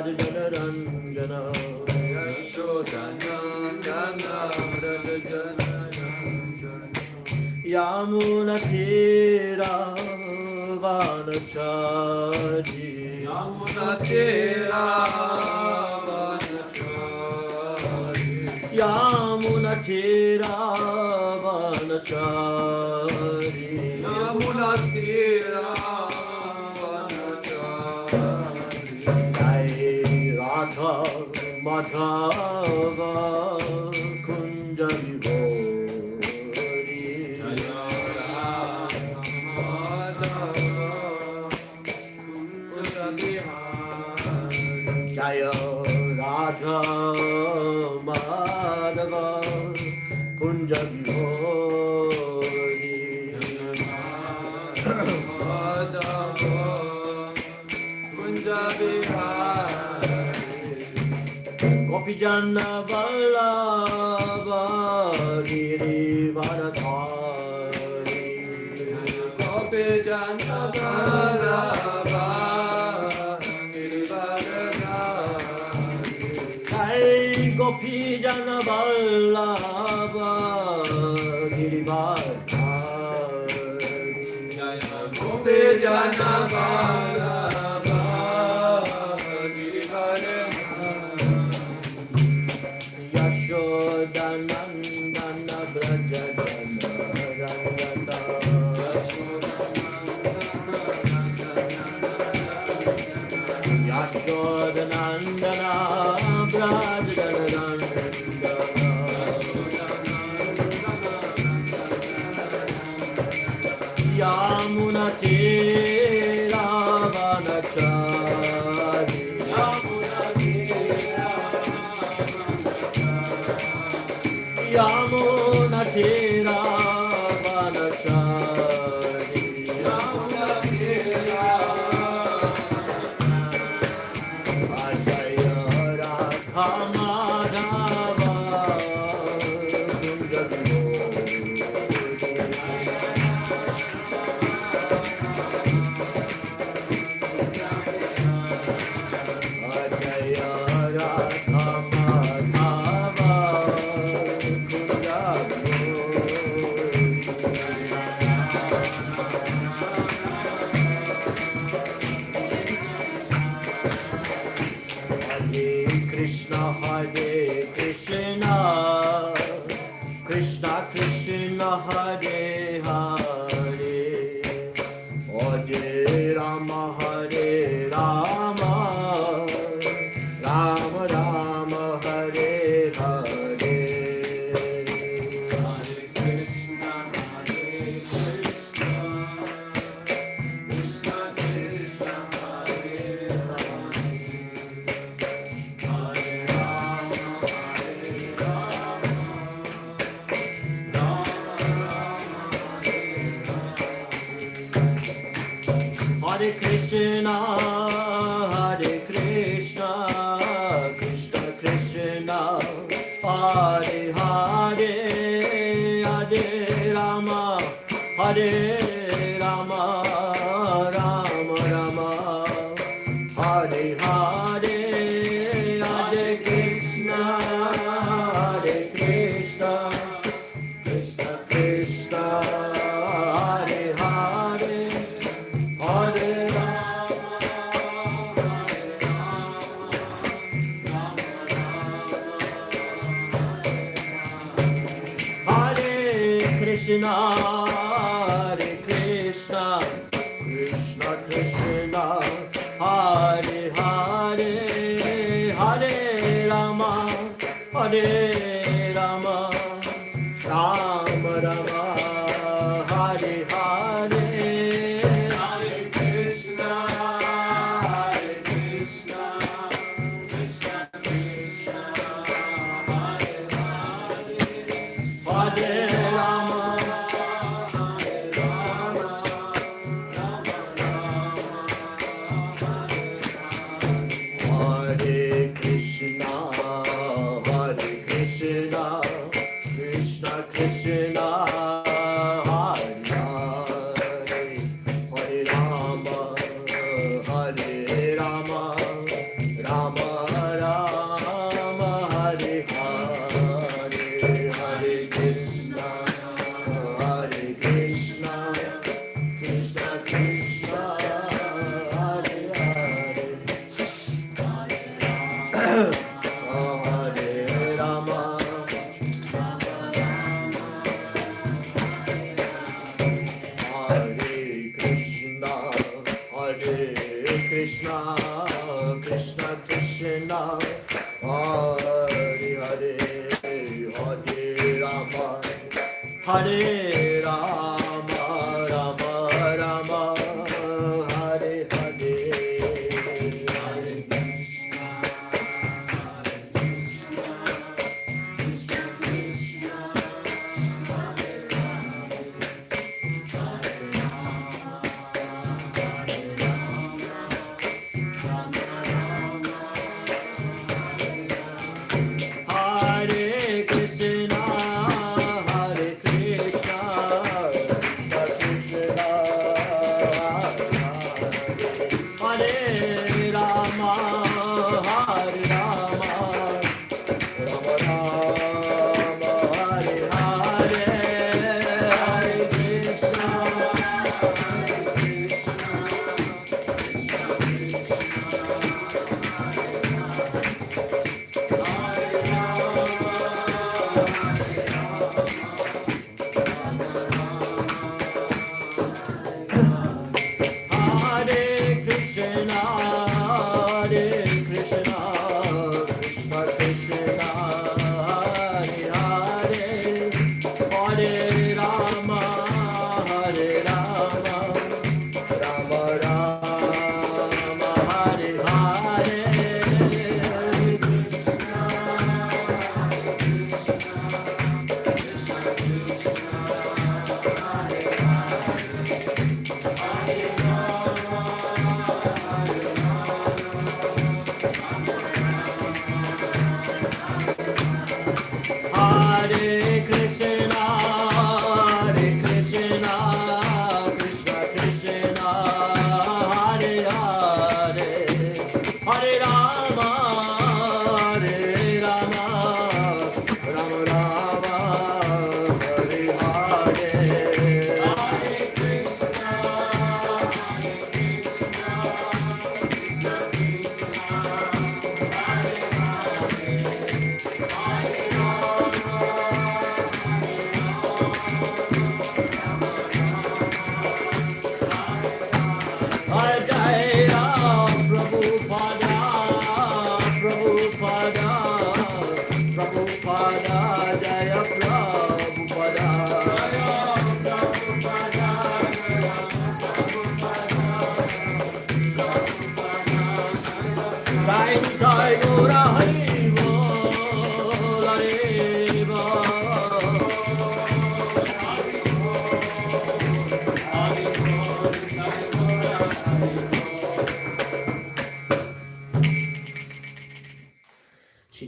Janarandana Yashodanandana Yamuna Tira Vanachari Yamuna Tira Vanachari Yamuna Tira Vanachari Yamuna Tira Radha Madhava Kunja Vivori Jaya Radha Kunja Vivori Jaya Radha Madhava Kunja Vivori Radha Kunja Vivori Gopijana Vallabha Girivaradhari Gopijana Vallabha Girivaradhari Jai Gopijana Vallabha Girivaradhari Jai Gopijana Vallabha Yashodanandana Brajadana Rangata Yashodanandana Brajadana Yamuna Tira Vanachari Yamuna Tira Yamuna Tira Vanachari Yamuna Tira Ajaya Radha Madhava Kunja Ajaya Radha Madhava Krishna Krishna Krishna Hare Hare Hare Rama Hare Rama Rama Rama Hare Hare Hare Krishna Krishna Krishna Hare Hare Krishna, Krishna Krishna, Hare Hare, Hare Rama, Hare Rama, Rama Rama, Hare Hare, Hare Krishna, Krishna Krishna, Hare Hare. Hare Krishna, Krishna Krishna, Hare Hare, Hare Rama, Hare Rama, Rama Rama, Hare Hare. Hare Krishna, Krishna Krishna, Hare Rama, Hare Krishna, Krishna Krishna, Hare Hare, Hare Rama, Rama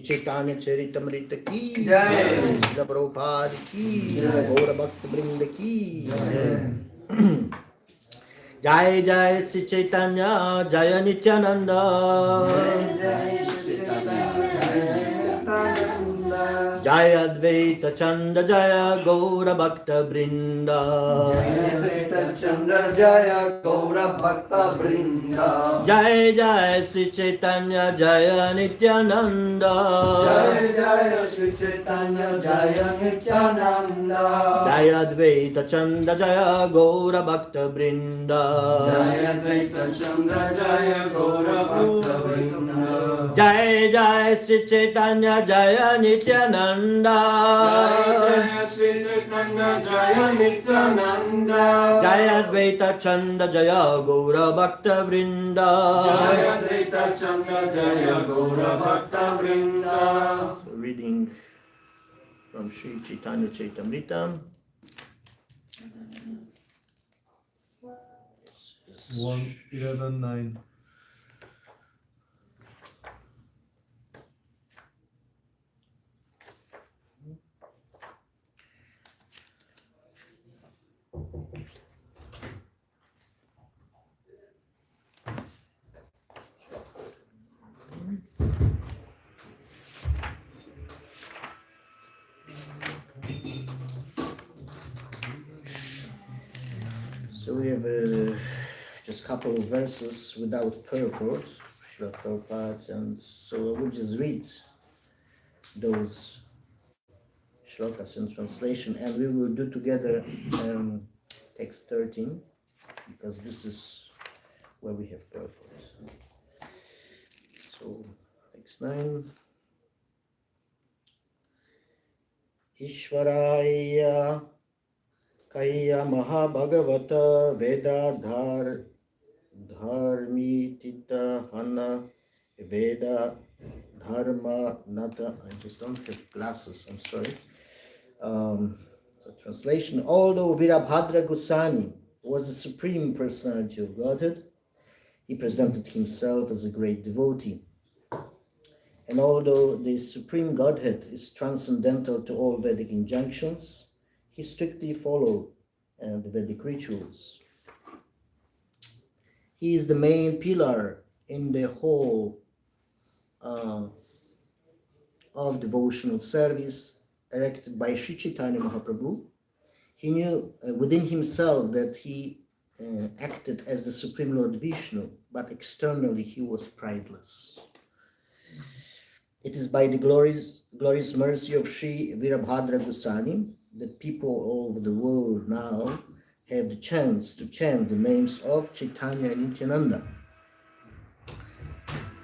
चैतन्य चरितमृत की जय, श्रील प्रभुपाद की जय, गौर भक्त वृंद की जय। जय जय श्री चैतन्य जय नित्यानंद, जय अद्वैत चंद जय गौर भक्त वृंद, चंद्र जय गौर भक्त वृंद। जय जय श्री चैतन्य जय नित्यानंद, जय जय श्री चैतन्य जय नित्यानंद, जय अद्वैत चंद जय गौर भक्त वृंद, जय अद्वैत चंद्र जय गौर भक्त वृंद। जय जय श्री चैतन्य जय नित्यानंद, जय श्री चैतन्य जय नित्यानंद, जय अद्वैत चंद जय गौर भक्त वृंद, जय अद्वैत चंद्र जय गौर भक्त वृंद। So reading from Sri Chaitanya Chaitamrita. 1:11:9. So we have just a couple of verses without purport, Srila Prabhupada, and so I will just read those shlokas in translation, and we will do together text 13, because this is where we have purport. So text 9. Ishvaraya Kaya Mahabhagavata Veda Dharmitita Hana Veda Dharma Nata. I just don't have glasses, I'm sorry. So translation: although Virabhadra Goswami was the Supreme Personality of Godhead, he presented himself as a great devotee. And although the Supreme Godhead is transcendental to all Vedic injunctions, he strictly followed the Vedic rituals. He is the main pillar in the whole of devotional service erected by Sri Chaitanya Mahaprabhu. He knew within himself that he acted as the Supreme Lord Vishnu, but externally he was prideless. It is by the glorious mercy of Sri Virabhadra Goswami that people all over the world now have the chance to chant the names of Chaitanya and Nityananda.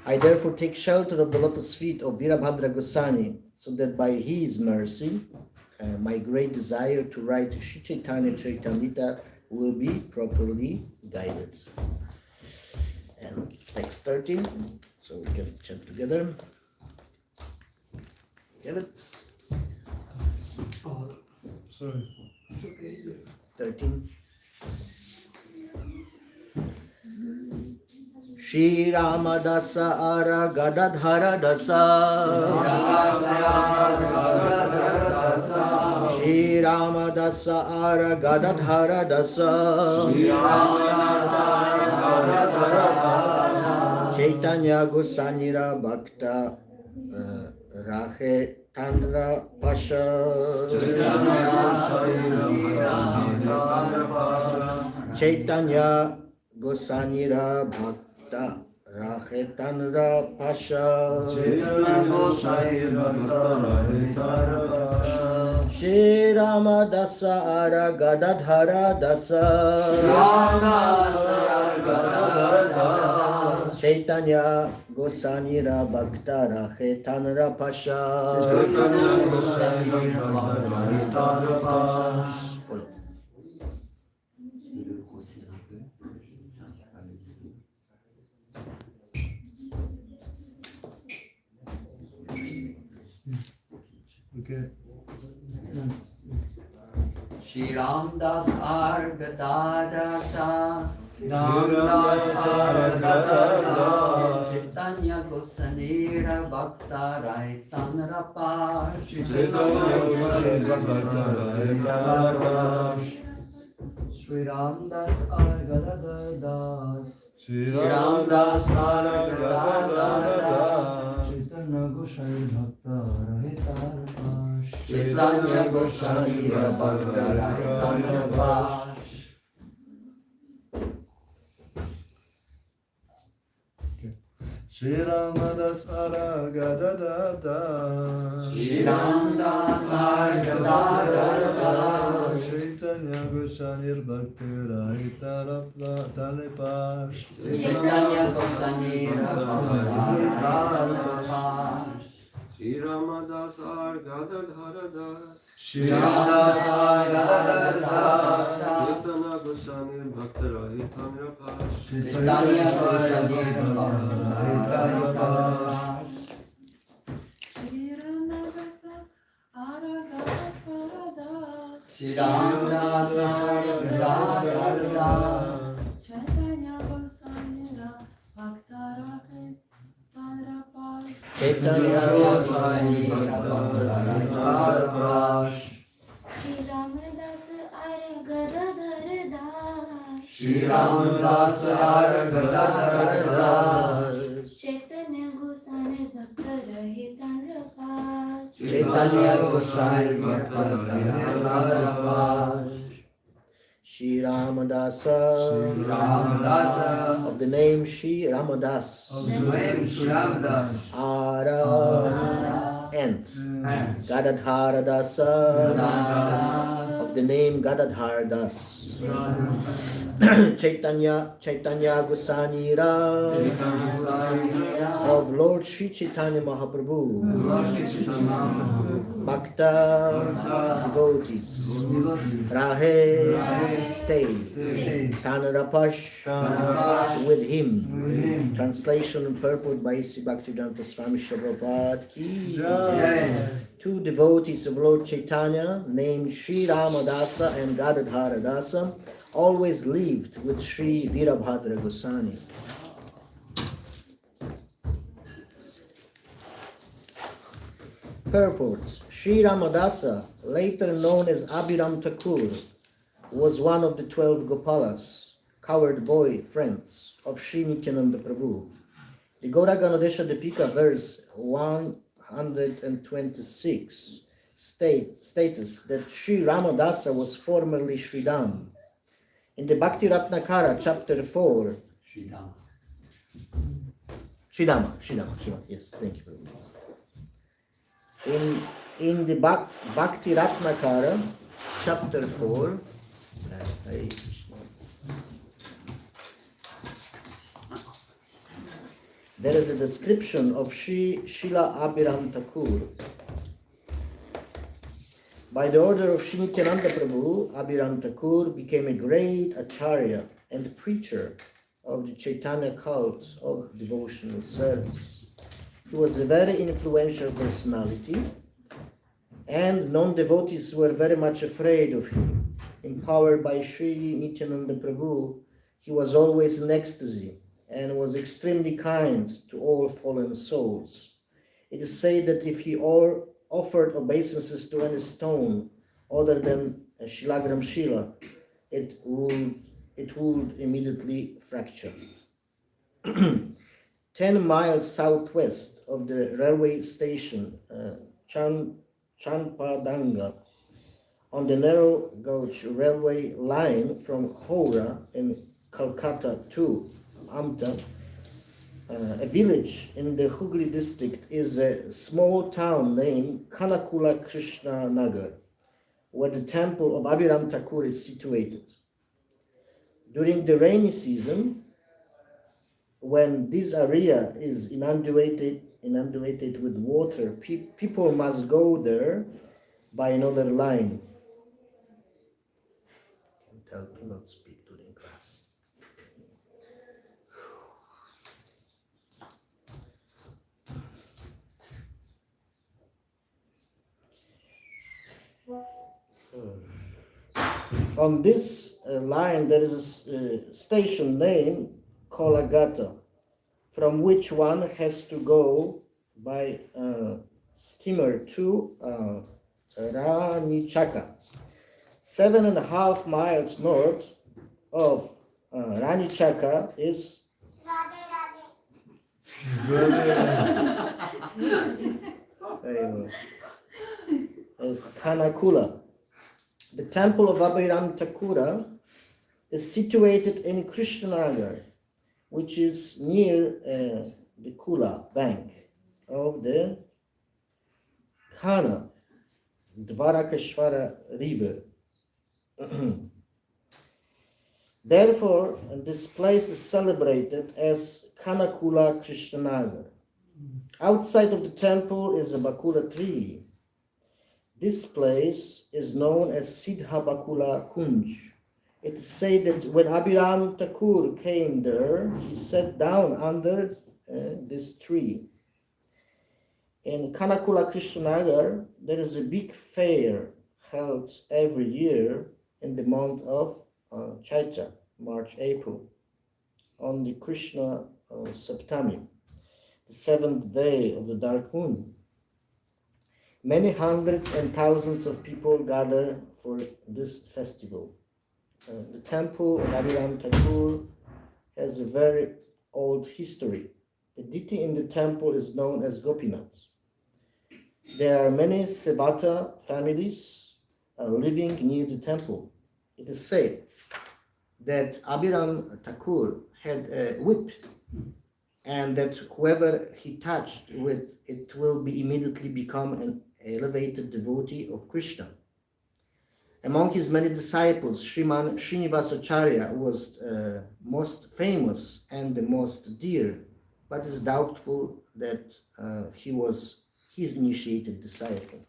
I therefore take shelter of the lotus feet of Virabhadra Goswami, so that by his mercy, my great desire to write Sri Chaitanya Charitamrita will be properly guided. And text 13, so we can chant together. Get it? Oh, sorry. It's okay. 13. Shri Ramadasa Ara Gadadhara Dasa. Shri Ramadasa Ara Gadadhara Dasa. Chaitanya Gosanira Bhakta Rahe Tandra Pasha. Chaitanya Gosanira Bhakta Rahetanra Pasha. Shri Ramadasa Ara Gadadhara Dasa. Chaitanya Gosanira Bhakta Rahetanra Pasha. Okay. Shri Ramdas Ar Gadadhar Das. Chaitanya Gosanira Bhakta Raitanra Pash. Shri Ramdas Ar Gadadhar Das. Shri Ramdas Ar Gadadhar Das. Chaitanya Gosai Bhakta Rahitar Pash. Chaitanya Gosanira Bhakta Raitanra Pash. Shri Ramadas Ara Gadadhar Das. Shri Ramdas Ar Gadadhar Das. Chaitanya Gosanir Bhakti Rahitara Pash. Chaitanya Gosanira Bhakta Raitanra Pash. Shri Ramadas Ar Gadadhara Das. Shri Ramdas Ar Gadadhar Das. Chaitanya Goswami Bhakta Rahitamra Pash. Chaitanya Gosanira Bhakta Raitanra Pash. Shri Ramadasa Ara Gadadhara Das. Shri Ramdas Ar Gadadhar Das. Chaitanya Gosanira Bhakta Rahitanra Pash. Chaitanya Gosanira Bhakta Raitanra Pash. Shri Ramadas Ar Gadadhar Das. Shri Ramdas Ar Gadadhar Das. Chaitanya Gosai Bhakta Rahitanra Pash. Chaitanya Gosai Bhakta Raitanra Pash. Shri Ramadasa, Ramadasa, of the name Shri Ramadas, of the name Shri Ramadas, Ara, and and Gadadhara Dasa, Gadadhara of the name Gadadhara Das, Chaitanya Gusanira, of Lord Sri Chaitanya Mahaprabhu, Bhakta devotees, Rahe stays, Tanarapash with him. Translation and purport by Sri Bhaktivedanta Swami Prabhupada ki jai. Two devotees of Lord Chaitanya named Sri Ramadasa and Gadadhara Dasa always lived with Sri Virabhadra Goswami. Purport. Sri Ramadasa, later known as Abhiram Thakur, was one of the 12 Gopalas, coward boy friends of Sri Nityananda Prabhu. The Gaura Ganodesha Dipika verse 126 states that Sri Ramadasa was formerly Sridham. In the Bhakti Ratnakara, chapter 4, Sridhama, yes, thank you. In the Bhakti Ratnakara, chapter 4, there is a description of Srila Abhiram Thakur. By the order of Sri Nityananda Prabhu, Abhiram Thakur became a great acharya and preacher of the Chaitanya cult of devotional service. He was a very influential personality, and non-devotees were very much afraid of him. Empowered by Sri Nityananda Prabhu, he was always in ecstasy and was extremely kind to all fallen souls. It is said that if he offered obeisances to any stone other than a Shilagram Shila, it would immediately fracture. 10 miles southwest of the railway station, Champadanga, on the narrow gauge railway line from Howrah in Calcutta to Amta, a village in the Hooghly district, is a small town named Kanakula Krishna Nagar, where the temple of Abhiram Thakur is situated. During the rainy season, when this area is inundated with water, people must go there by another line. I can tell do not speak during class. On this line, there is a station named Kolagata, from which one has to go by steamer to Ranichaka. 7.5 miles north of Ranichaka is Kanakula. The temple of Abhiram Thakur is situated in Krishnanagar, which is near the Kula bank of the Kana Dvarakeshwara river. Therefore, this place is celebrated as Kanakula Krishnanagar. Outside of the temple is a Bakula tree. This place is known as Siddha Bakula Kunj. It is said that when Abhiram Thakur came there, he sat down under this tree. In Kanakula Krishnanagar, there is a big fair held every year in the month of Chaitra, March, April, on the Krishna Saptami, the 7th day of the dark moon. Many hundreds and thousands of people gather for this festival. The temple of Abhiram Thakur has a very old history. The deity in the temple is known as Gopinath. There are many Sevata families living near the temple. It is said that Abhiram Thakur had a whip, and that whoever he touched with it will be immediately become an elevated devotee of Krishna. Among his many disciples, Sriman Srinivasacharya was most famous and the most dear, but it is doubtful that he was his initiated disciple.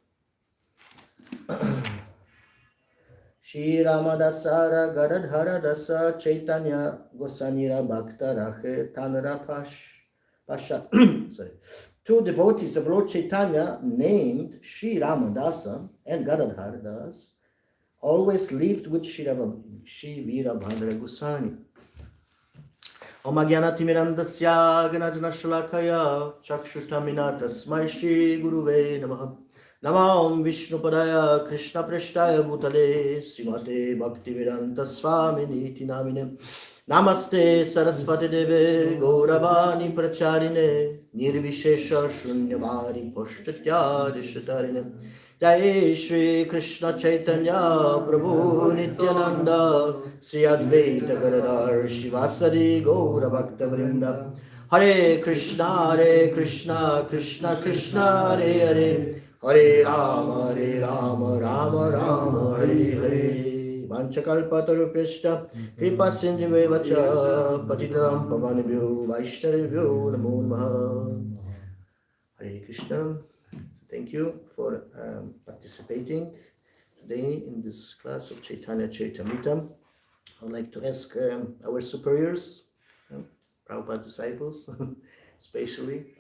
Shri Ramadasara Gadadhara Dasa Chaitanya Gosanira Bhakta Rahe Tanara Pasha. Sorry. Two devotees of Lord Chaitanya named Shri Ramadasa and Gadadhara Das always lived with Shri Virabhadra Goswami. Om Agyanatimirandasya Ganajana Shalakaya Chakshutamina Tasmai Shri Guruve Namaha. Namam Vishnupadaya Krishna Preshtaya Bhutale Srimate Bhaktivedanta Swamini Iti Namine Namaste Saraswati Deve Gauravani Pracharine Nirvishesha Shunyamari Poshtatya Rishatarine Jai Shri Krishna Chaitanya Prabhu Nityananda Sri Advaita Gadadhar Shivasari Gaura Bhakta Vrinda Hare Krishna Krishna Krishna Hare Hare Hare Rama Rama Rama Hare Hare Vanchakalpatarupishta Kripa Sindhuvevacha Patitam Pavanibhyo Vaishnavibhyo Namo Namaha. Hare Krishna. Thank you for participating today in this class of Chaitanya Charitamrita. I would like to ask our superiors, Prabhupada disciples, especially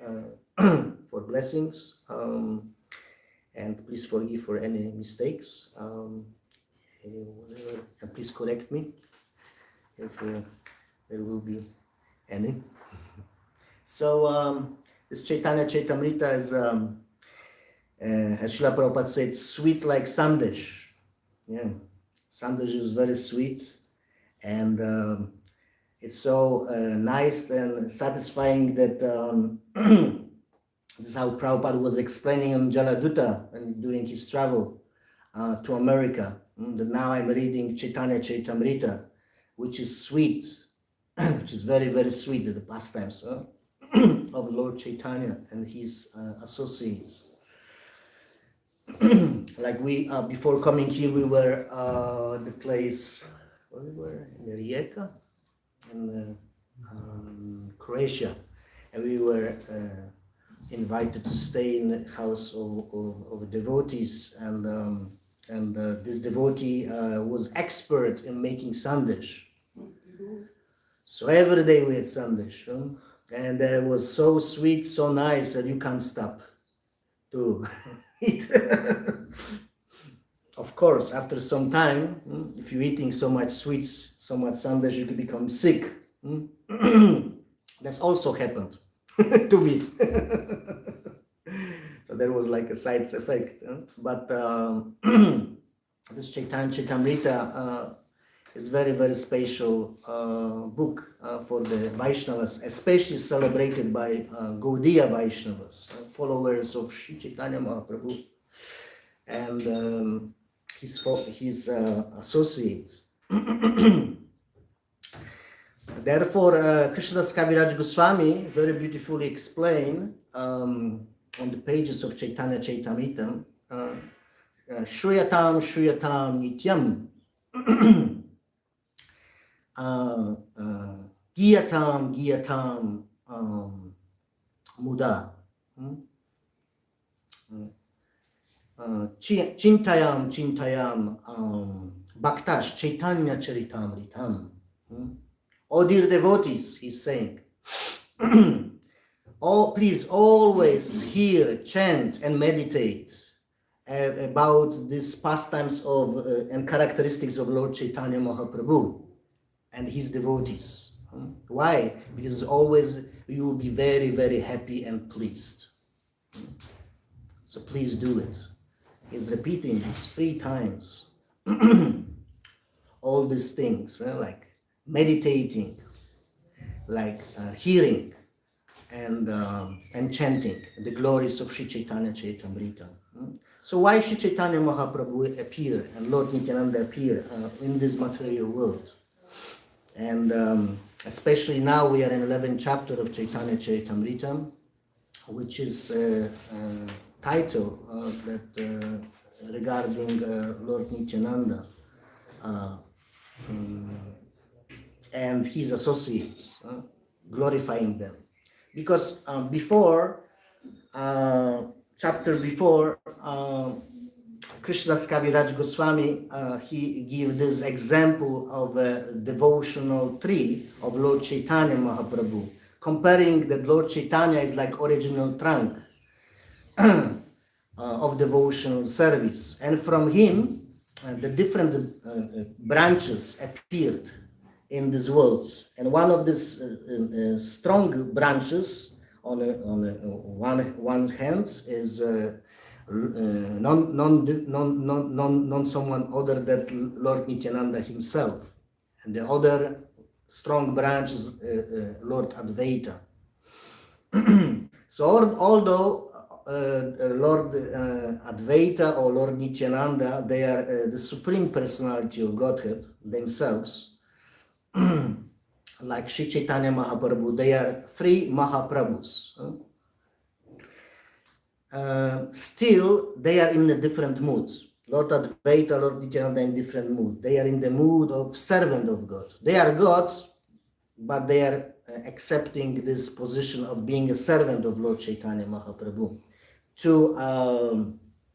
for blessings. And please forgive for any mistakes. And please correct me if there will be any. So this Chaitanya Charitamrita is, as Srila Prabhupada said, sweet like sandesh. Yeah, sandesh is very sweet, and it's so nice and satisfying that this is how Prabhupada was explaining in Jaladuta and during his travel to America. That now I'm reading Chaitanya Charitamrita, which is sweet, which is very, very sweet, the pastimes of Lord Chaitanya and his associates. Like we, before coming here, we were the place, where we were, in Rijeka, in Croatia, and we were invited to stay in the house of devotees, and this devotee was expert in making sandesh. So every day we had sandesh, and it was so sweet, so nice that you can't stop to eat. Of course, after some time, if you're eating so much sweets, so much sandesh, you could become sick. That's also happened to me. So there was like a side effect. But this Chaitanya Charitamrita is very, very special book for the Vaishnavas, especially celebrated by Gaudiya Vaishnavas, followers of Sri Chaitanya Mahaprabhu and his associates. Therefore, Krishnadas Kaviraj Goswami very beautifully explained on the pages of Chaitanya Charitamrita, Shruyatam Shruyatam Nityam Giyatam Giyatam Muda Chintayam Chintayam Bhaktash Chaitanya Charitamritam. Oh dear devotees, he's saying, oh, please always hear, chant and meditate about these pastimes of and characteristics of Lord Chaitanya Mahaprabhu and his devotees. Why? Because always you will be very, very happy and pleased. So please do it. He's repeating this 3 times. All these things, like meditating, like hearing, and chanting the glories of Sri Chaitanya Charitamrita. So why Sri Chaitanya Mahaprabhu appear and Lord Nityananda appear in this material world? And especially now we are in 11th chapter of Chaitanya Charitamrita, which is title that regarding Lord Nityananda and his associates, glorifying them. Because before, chapter before, Krishnadas Kaviraj Goswami, he gave this example of a devotional tree of Lord Chaitanya Mahaprabhu, comparing that Lord Chaitanya is like original trunk of devotional service. And from him, the different branches appeared in this world. And one of these strong branches on one hand is non someone other than Lord Nityananda himself, and the other strong branch is Lord Advaita. So although Lord Advaita or Lord Nityananda, they are the supreme personality of Godhead themselves, like Sri Chaitanya Mahaprabhu, they are three Mahaprabhus. Still, they are in a different mood. Lord Advaita, Lord Nityananda in different mood. They are in the mood of servant of God. They are gods, but they are accepting this position of being a servant of Lord Chaitanya Mahaprabhu to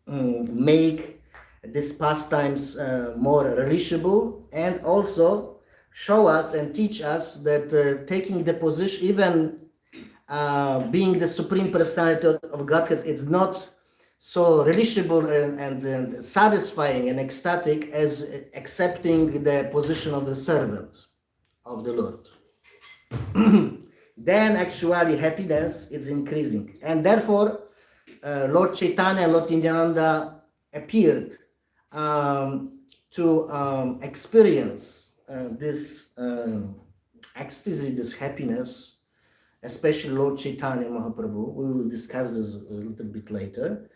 make these pastimes more relishable, and also show us and teach us that taking the position, even being the supreme personality of Godhead, is not so relishable and satisfying and ecstatic as accepting the position of the servant of the Lord. Then actually happiness is increasing, and therefore Lord Chaitanya and Lord Nityananda appeared to experience this ecstasy, this happiness, especially Lord Chaitanya Mahaprabhu. We will discuss this a little bit later.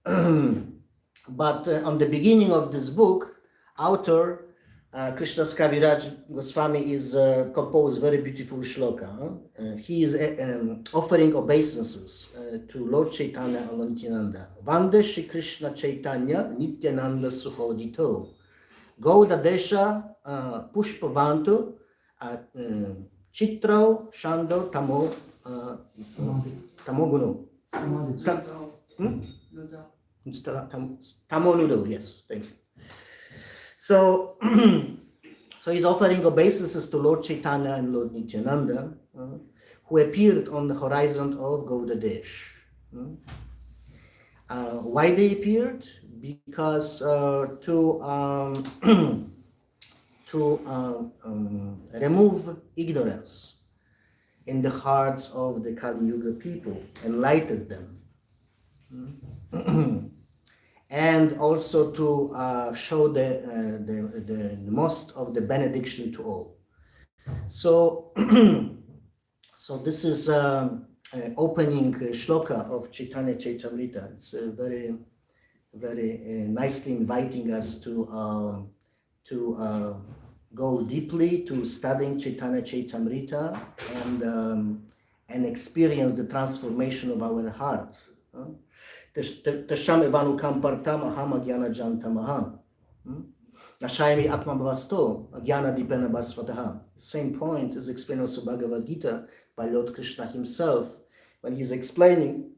But on the beginning of this book, author Krishnadas Kaviraj Goswami is composed very beautiful shloka. He is offering obeisances to Lord Chaitanya and Lord Nityananda. Vande Shri Krishna Chaitanya Nityananda Suhodito Gauda Desha Pushpavantu Chitro Shando Tamo Tamoguno. Tamonudo, yes, thank you. So, so he's offering obeisances to Lord Chaitanya and Lord Nityananda, who appeared on the horizon of Gauda Desh. Why they appeared? Because to remove ignorance in the hearts of the Kali Yuga people, enlighten them. And also to show the most of the benediction to all. So, so this is opening shloka of Chaitanya Charitamrita. It's very, very nicely inviting us to go deeply to studying Chaitanya Charitamrita and experience the transformation of our heart. Tasham evanu kampartam aham agyana jantamaham. Nashayami atma bhavasto agyana dipena basvataha. The same point is explained also in Bhagavad Gita by Lord Krishna himself, when he's explaining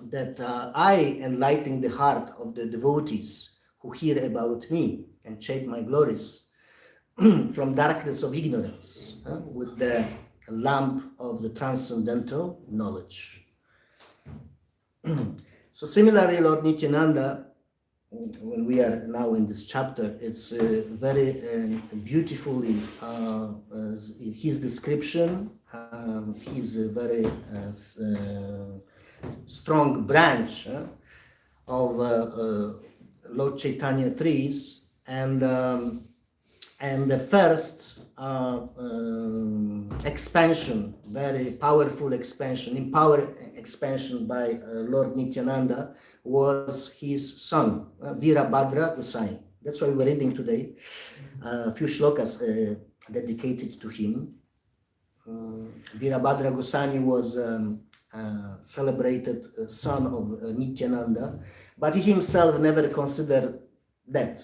that I enlighten the heart of the devotees who hear about me and chant my glories from darkness of ignorance with the lamp of the transcendental knowledge. So similarly, Lord Nityananda, when we are now in this chapter, it's very beautifully his description. He's a very strong branch of Lord Chaitanya trees, and the first expansion, very powerful expansion, empowered expansion by Lord Nityananda was his son, Virabhadra Gosai. That's why we're reading today a few shlokas dedicated to him. Virabhadra Goswami was celebrated son of Nityananda, but he himself never considered that.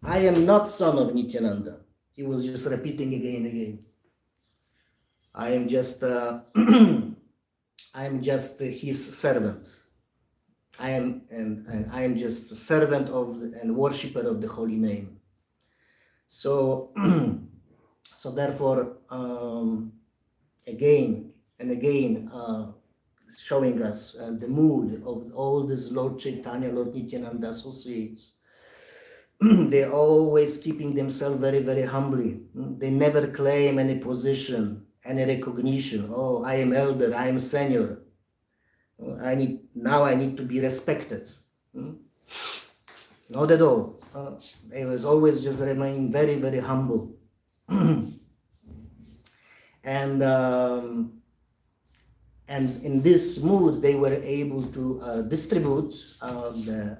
I am not son of Nityananda. He was just repeating again and again. I am just his servant. I am just a servant of and worshipper of the holy name. So therefore, again and again, showing us the mood of all these Lord Chaitanya, Lord Nityananda associates. They're always keeping themselves very, very humbly. They never claim any position, any recognition. Oh, I am elder, I am senior. I need to be respected. Not at all. They was always just remain very, very humble. And in this mood, they were able to distribute the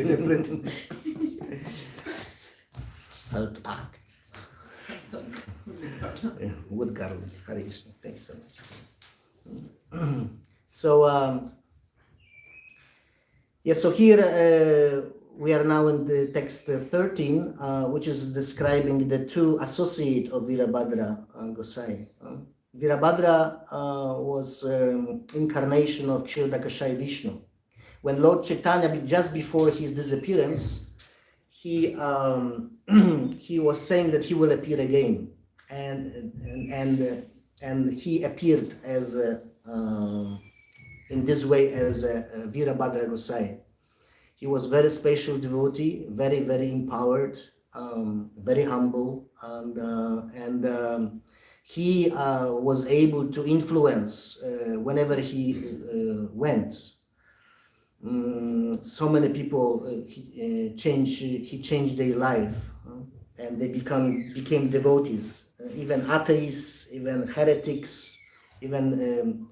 different felt act. Wood garland. Hare Krishna. Thanks so much. So so here we are now in the text 13, which is describing the two associates of Virabhadra Gosai. Virabhadra was incarnation of Kshirodakashayi Vishnu. When Lord Chaitanya, just before his disappearance, he was saying that he will appear again, and he appeared as in this way as Virabhadra Gosai. He was very special devotee, very, very empowered, very humble, and he was able to influence whenever he went. So many people he changed their life, and they became devotees. Even atheists, even heretics, even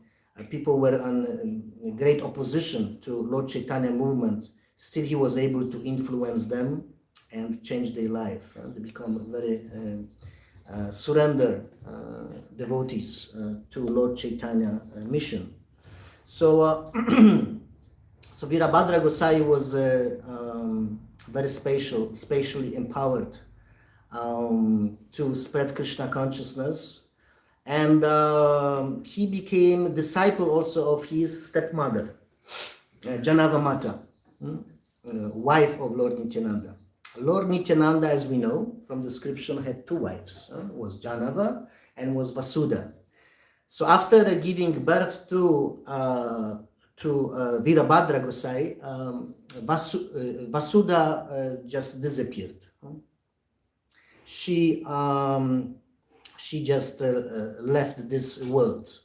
people were in great opposition to Lord Chaitanya movement. Still, he was able to influence them and change their life. They become very surrender devotees to Lord Chaitanya mission. So, so Virabhadra Gosai was very spatially empowered to spread Krishna consciousness, and he became disciple also of his stepmother, Janavamata, wife of Lord Nityananda. Lord Nityananda, as we know from the description, had two wives, was Janava and was Vasudha. So after giving birth to Virabhadra Gosai, Vasudha just disappeared. She just left this world.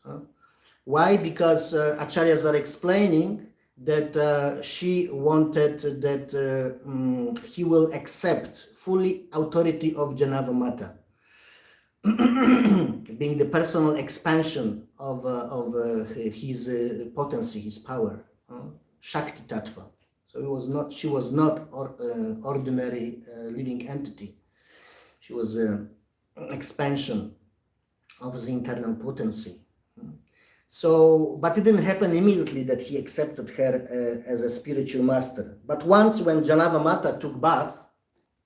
Why? Because Acharyas are explaining that she wanted that he will accept fully authority of Janavamata, being the personal expansion of his potency, his power, Shakti Tattva. So she was not ordinary living entity. She was an expansion of the internal potency. So, but it didn't happen immediately that he accepted her as a spiritual master. But once, when Janavamata took bath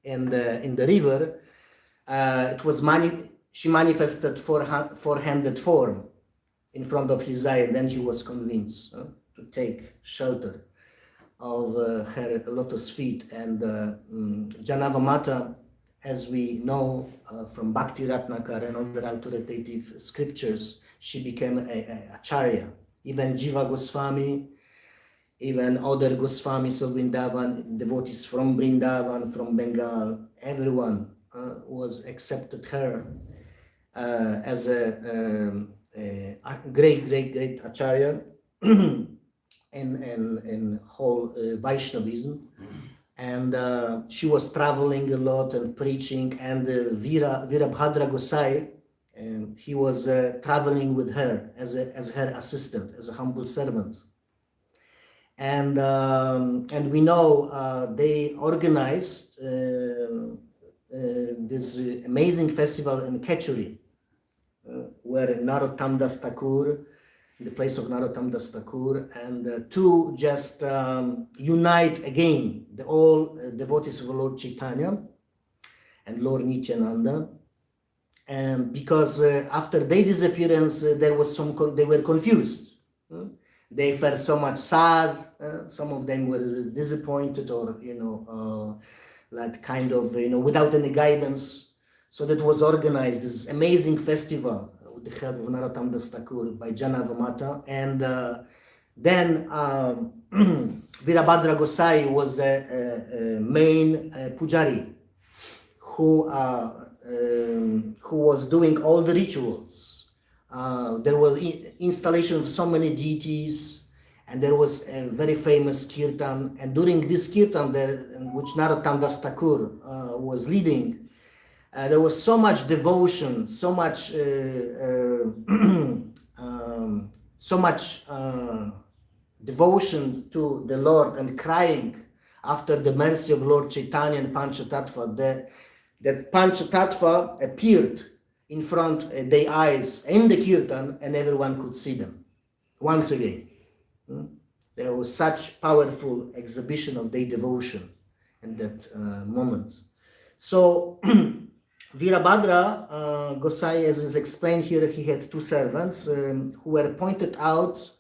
in the river, it was she manifested four-handed form in front of his eye, and then he was convinced to take shelter of her lotus feet. And Janavamata, as we know from Bhakti Ratnakara and other authoritative scriptures, she became a acharya. Even Jiva Goswami, even other Goswamis of Vrindavan, devotees from Vrindavan, from Bengal, everyone was accepted her as a great acharya in whole Vaishnavism. And she was traveling a lot and preaching, and Virabhadra Gosai, he was traveling with her as her assistant, as a humble servant. And we know they organized this amazing festival in Ketchuri, where Narottam Das Thakur, in the place of Narottam Das Thakur, and to just unite again the all devotees of Lord Chaitanya and Lord Nityananda. And because after their disappearance, there was they were confused. They felt so much sad. Some of them were disappointed, or like kind of without any guidance. So that was organized this amazing festival with the help of Narottam Das Thakur by Jana Vamata, and then Virabhadra Gosai was a main pujari who was doing all the rituals. There was installation of so many deities, and there was a very famous kirtan. And during this kirtan, which Narottam Das Thakur was leading, there was so much devotion, so much devotion to the Lord, and crying after the mercy of Lord Chaitanya and Panchatattva, that Panchatattva appeared in front of their eyes in the kirtan, and everyone could see them once again. There was such powerful exhibition of their devotion in that moment. So Virabhadra Gosai, as is explained here, he had two servants who were pointed out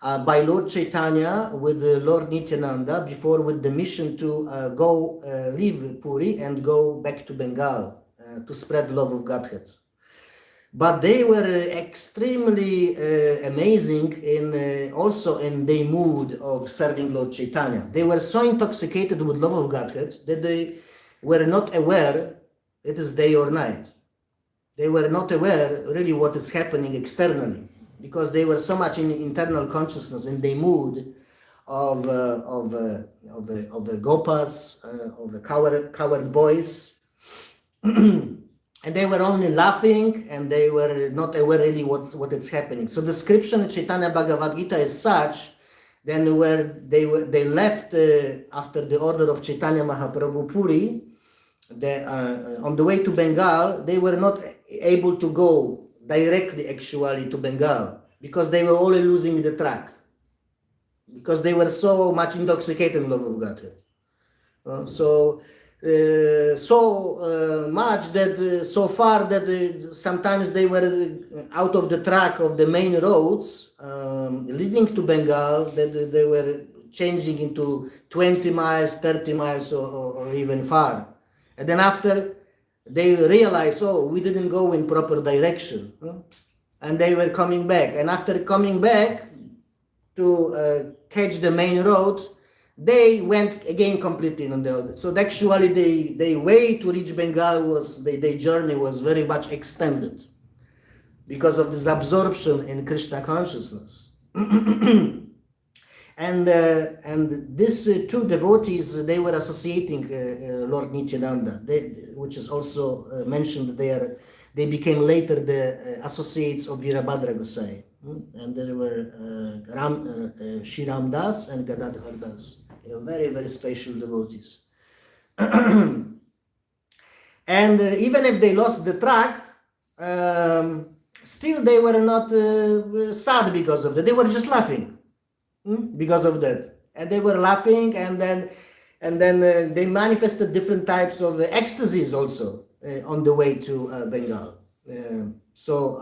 by Lord Chaitanya with Lord Nityananda before, with the mission to go leave Puri and go back to Bengal to spread love of Godhead. But they were extremely amazing also in their mood of serving Lord Chaitanya. They were so intoxicated with love of Godhead that they were not aware it is day or night. They were not aware really what is happening externally, because they were so much in internal consciousness, in the mood of the gopas, of the coward boys. And they were only laughing, and they were not aware really what is happening. So the description in Chaitanya Bhagavad Gita is such, then where they left after the order of Chaitanya Mahaprabhu Puri, on the way to Bengal, they were not able to go directly actually to Bengal, because they were only losing the track, because they were so much intoxicated in love of Godhead. Much that so far that sometimes they were out of the track of the main roads leading to Bengal, that they were changing into 20 miles, 30 miles, or even far. And then after they realized, we didn't go in proper direction. And they were coming back. And after coming back to catch the main road, they went again completely on the other. So actually the way to reach Bengal their journey was very much extended because of this absorption in Krishna consciousness. And these two devotees, they were associating Lord Nityananda, which is also mentioned there. They became later the associates of Virabhadra Gosai. And there were Shri Ram Das and Gadadhar Das. They were very, very special devotees. And even if they lost the track, still they were not sad because of that. They were just laughing because of that. And they were laughing, and then they manifested different types of ecstasies also on the way to Bengal. So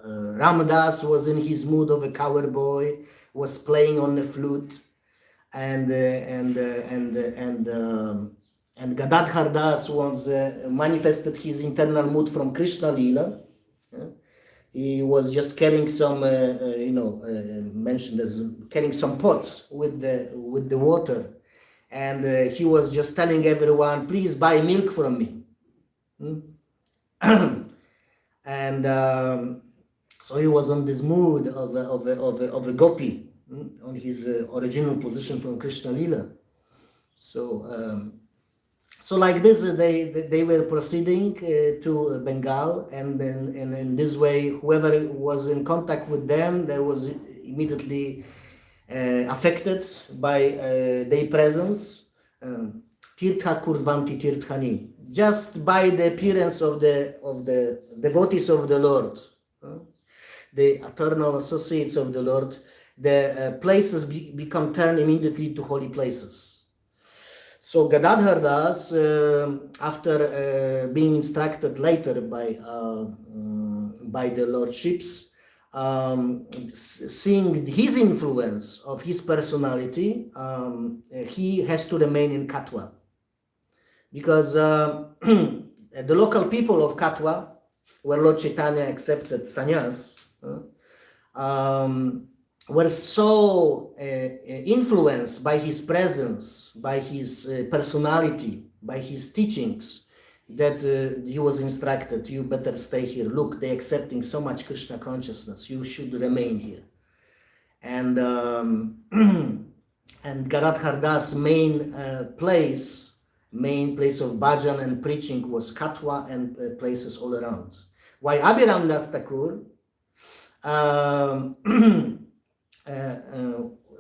Ramadas was in his mood of a coward boy, was playing on the flute, and Gadadhar Das was manifested his internal mood from Krishna lila. He was just carrying some, mentioned as carrying some pots with the water, and he was just telling everyone, "Please buy milk from me." And so he was on this mood of a gopi, on his original position from Krishna lila. So like this, they were proceeding to Bengal, and then in this way, whoever was in contact with them, there was immediately affected by their presence. Tirtha Kurdvanti Tirthani. Just by the appearance of the devotees of the Lord, the eternal associates of the Lord, the places become turned immediately to holy places. So Gadadhar Das, after being instructed later by the lordships, seeing his influence of his personality, he has to remain in Katwa. Because the local people of Katwa, where Lord Chaitanya accepted sannyas, were so influenced by his presence, by his personality, by his teachings, that he was instructed, you better stay here. Look, they're accepting so much Krishna consciousness. You should remain here. And Gadadhar Das' main place of bhajan and preaching was Katwa and places all around. Why Abhiram Das Thakur,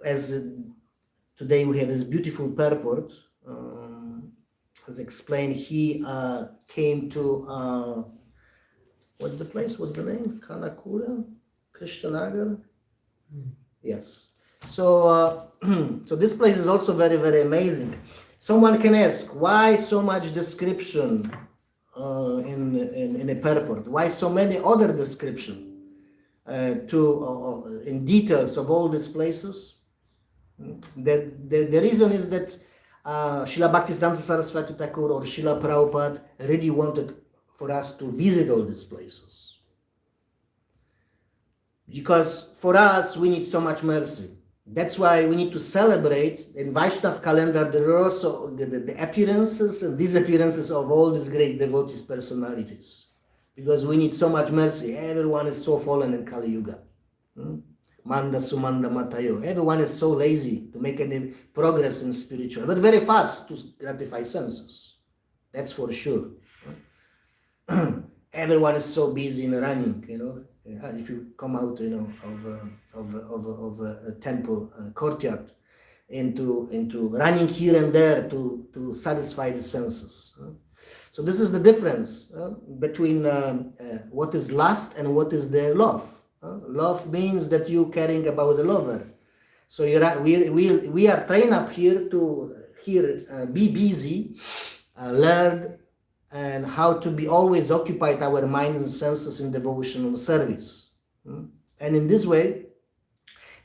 as today we have this beautiful purport, as explained, he came to, what's the place, what's the name? Kanakura? Krishnanagar? Yes. So, so this place is also very, very amazing. Someone can ask, why so much description in a purport? Why so many other description in details of all these places? The reason is that Srila Bhaktisiddhanta Saraswati Thakur or Srila Prabhupada really wanted for us to visit all these places. Because for us, we need so much mercy. That's why we need to celebrate. In Vaishnav calendar, there are also the appearances and disappearances of all these great devotees' personalities. Because we need so much mercy. Everyone is so fallen in Kali Yuga. Manda Sumanda Matayo. Everyone is so lazy to make any progress in spiritual, but very fast to gratify senses. That's for sure. Everyone is so busy in running, you know. If you come out, you know, of a temple courtyard, into running here and there to satisfy the senses. So this is the difference between what is lust and what is the love. Love means that you caring about the lover. So we are trained up here to be busy, learn, and how to be always occupied our mind and senses in devotional service. And in this way,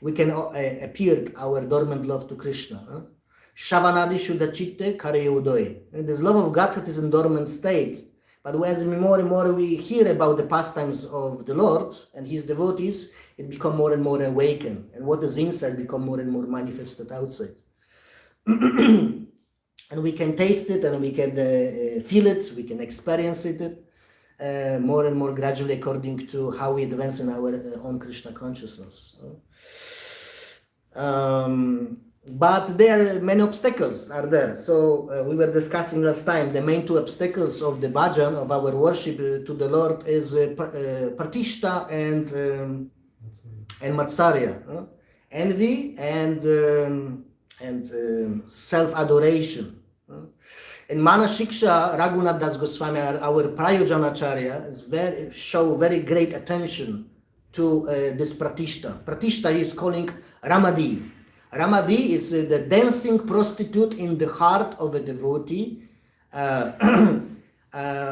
we can appear our dormant love to Krishna. Shavanadi Shuddha Chitte Kare Udoy. This love of God that is in dormant state. But as more and more we hear about the pastimes of the Lord and his devotees, it becomes more and more awakened. And what is inside becomes more and more manifested outside. And we can taste it and we can feel it, we can experience it more and more gradually according to how we advance in our own Krishna consciousness. But there are many obstacles are there. So we were discussing last time, the main two obstacles of the bhajan, of our worship to the Lord is Pratishta and Matsarya, envy and self-adoration. In Mana Shiksha, Raghunath Das Goswami, our Prayojanacharya, show very great attention to this Pratishta. Pratishta he is calling Ramadi. Ramadi is the dancing prostitute in the heart of a devotee,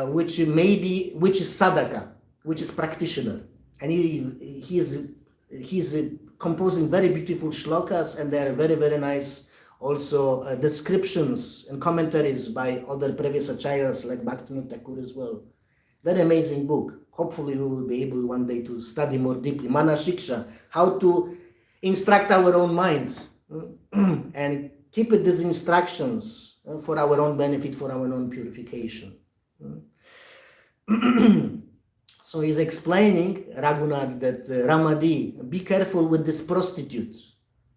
which is sadhaka, which is practitioner, and he is composing very beautiful shlokas, and they are very, very nice. Also descriptions and commentaries by other previous acharyas like Bhaktivinoda Thakur as well. Very amazing book. Hopefully we will be able one day to study more deeply. Mana Shiksha, how to instruct our own minds and keep these instructions for our own benefit, for our own purification. So he's explaining, Raghunath, that Ramadi, be careful with this prostitute,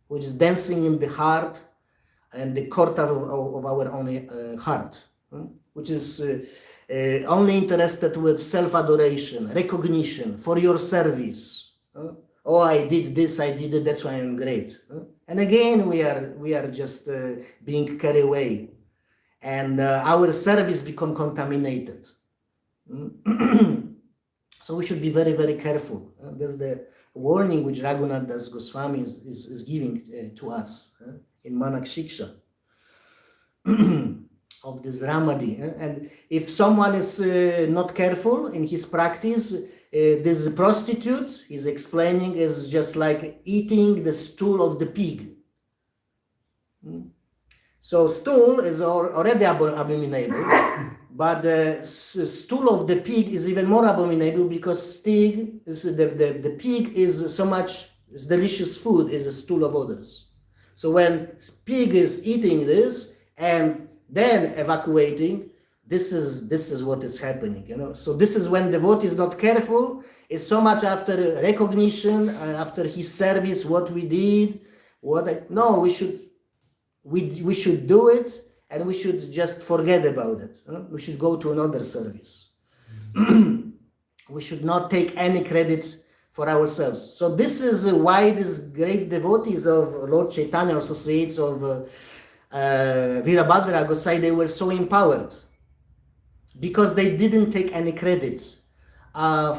which is dancing in the heart and the court of our own heart, which is only interested with self-adoration, recognition, for your service. Oh, I did this, I did it, that's why I'm great. And again, we are just being carried away. and our service become contaminated. So we should be very, very careful. That's the warning which Raghunath Das Goswami is giving to us in Manak Shiksha of this remedy. And if someone is not careful in his practice, this prostitute, he's explaining, is just like eating the stool of the pig. So stool is already abominable, but the stool of the pig is even more abominable, because the pig is so much delicious food is a stool of others. So when pig is eating this and then evacuating, this is what is happening, you know. So this is when devotee is not careful. It's so much after recognition, after his service, what we did, no, we should do it, and we should just forget about it. We should go to another service. We should not take any credit for ourselves. So this is why these great devotees of Lord Chaitanya, associates of Virabhadra Gosai, they were so empowered, because they didn't take any credit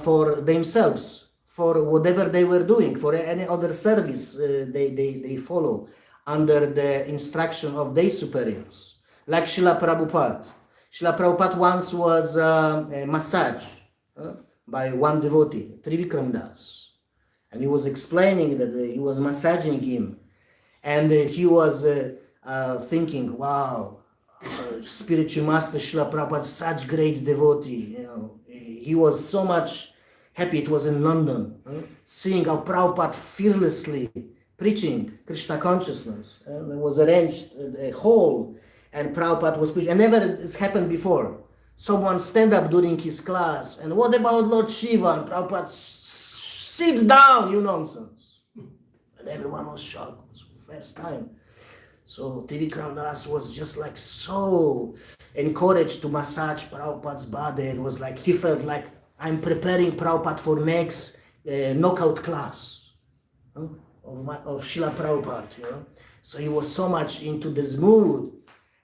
for themselves, for whatever they were doing, for any other service they follow under the instruction of their superiors. Like Srila Prabhupada. Srila Prabhupada once was massaged by one devotee, Trivikram Das. And he was explaining that he was massaging him. And he was thinking, wow, spiritual master Srila Prabhupada, such great devotee. You know, he was so much happy. It was in London, seeing how Prabhupada fearlessly preaching Krishna consciousness. There was arranged a hall, and Prabhupada was preaching. And never it's happened before. Someone stand up during his class, and what about Lord Shiva? And Prabhupada, sit down, you nonsense. And everyone was shocked. It was the first time. So Trivikram Das was just like so encouraged to massage Prabhupada's body. It was like he felt like, I'm preparing Prabhupada for next knockout class of Srila Prabhupada, you know. So he was so much into this mood,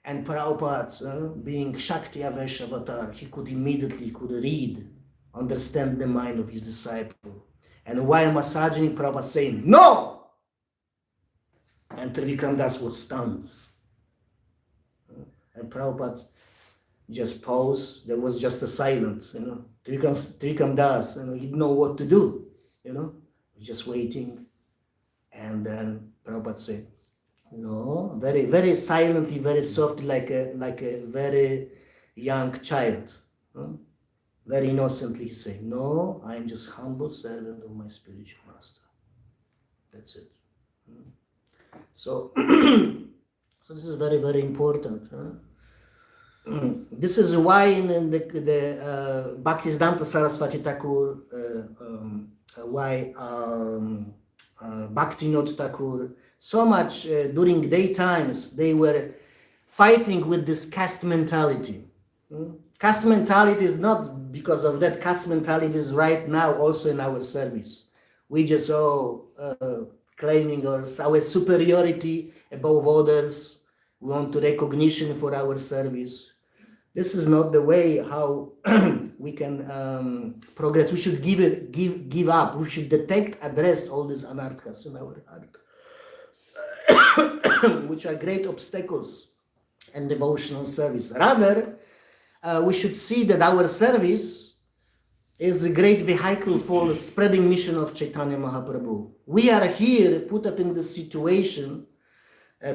and Prabhupada, being Shakti Avesh Avatar, he could read, understand the mind of his disciple. And while massaging, Prabhupada saying, no! And Trivikram Das was stunned. And Prabhupada just paused. There was just a silence, you know. Trivikram Das, he didn't know what to do, you know. Just waiting. And then Prabhupada said, no, very, very silently, very softly, like a very young child. Very innocently he said, no, I am just humble servant of my spiritual master. That's it. So, so this is very, very important. This is why in the Bhaktisiddhanta Saraswati Thakur, why Bhaktivinoda Thakur, so much during daytimes they were fighting with this caste mentality. Caste mentality is not because of that. Caste mentality is right now also in our service. We just all claiming our superiority above others. We want to recognition for our service. This is not the way how we can progress. We should give up. We should detect, address all these anarthas in our heart, which are great obstacles in devotional service. Rather, we should see that our service is a great vehicle for the spreading mission of Chaitanya Mahaprabhu. We are here put up in this situation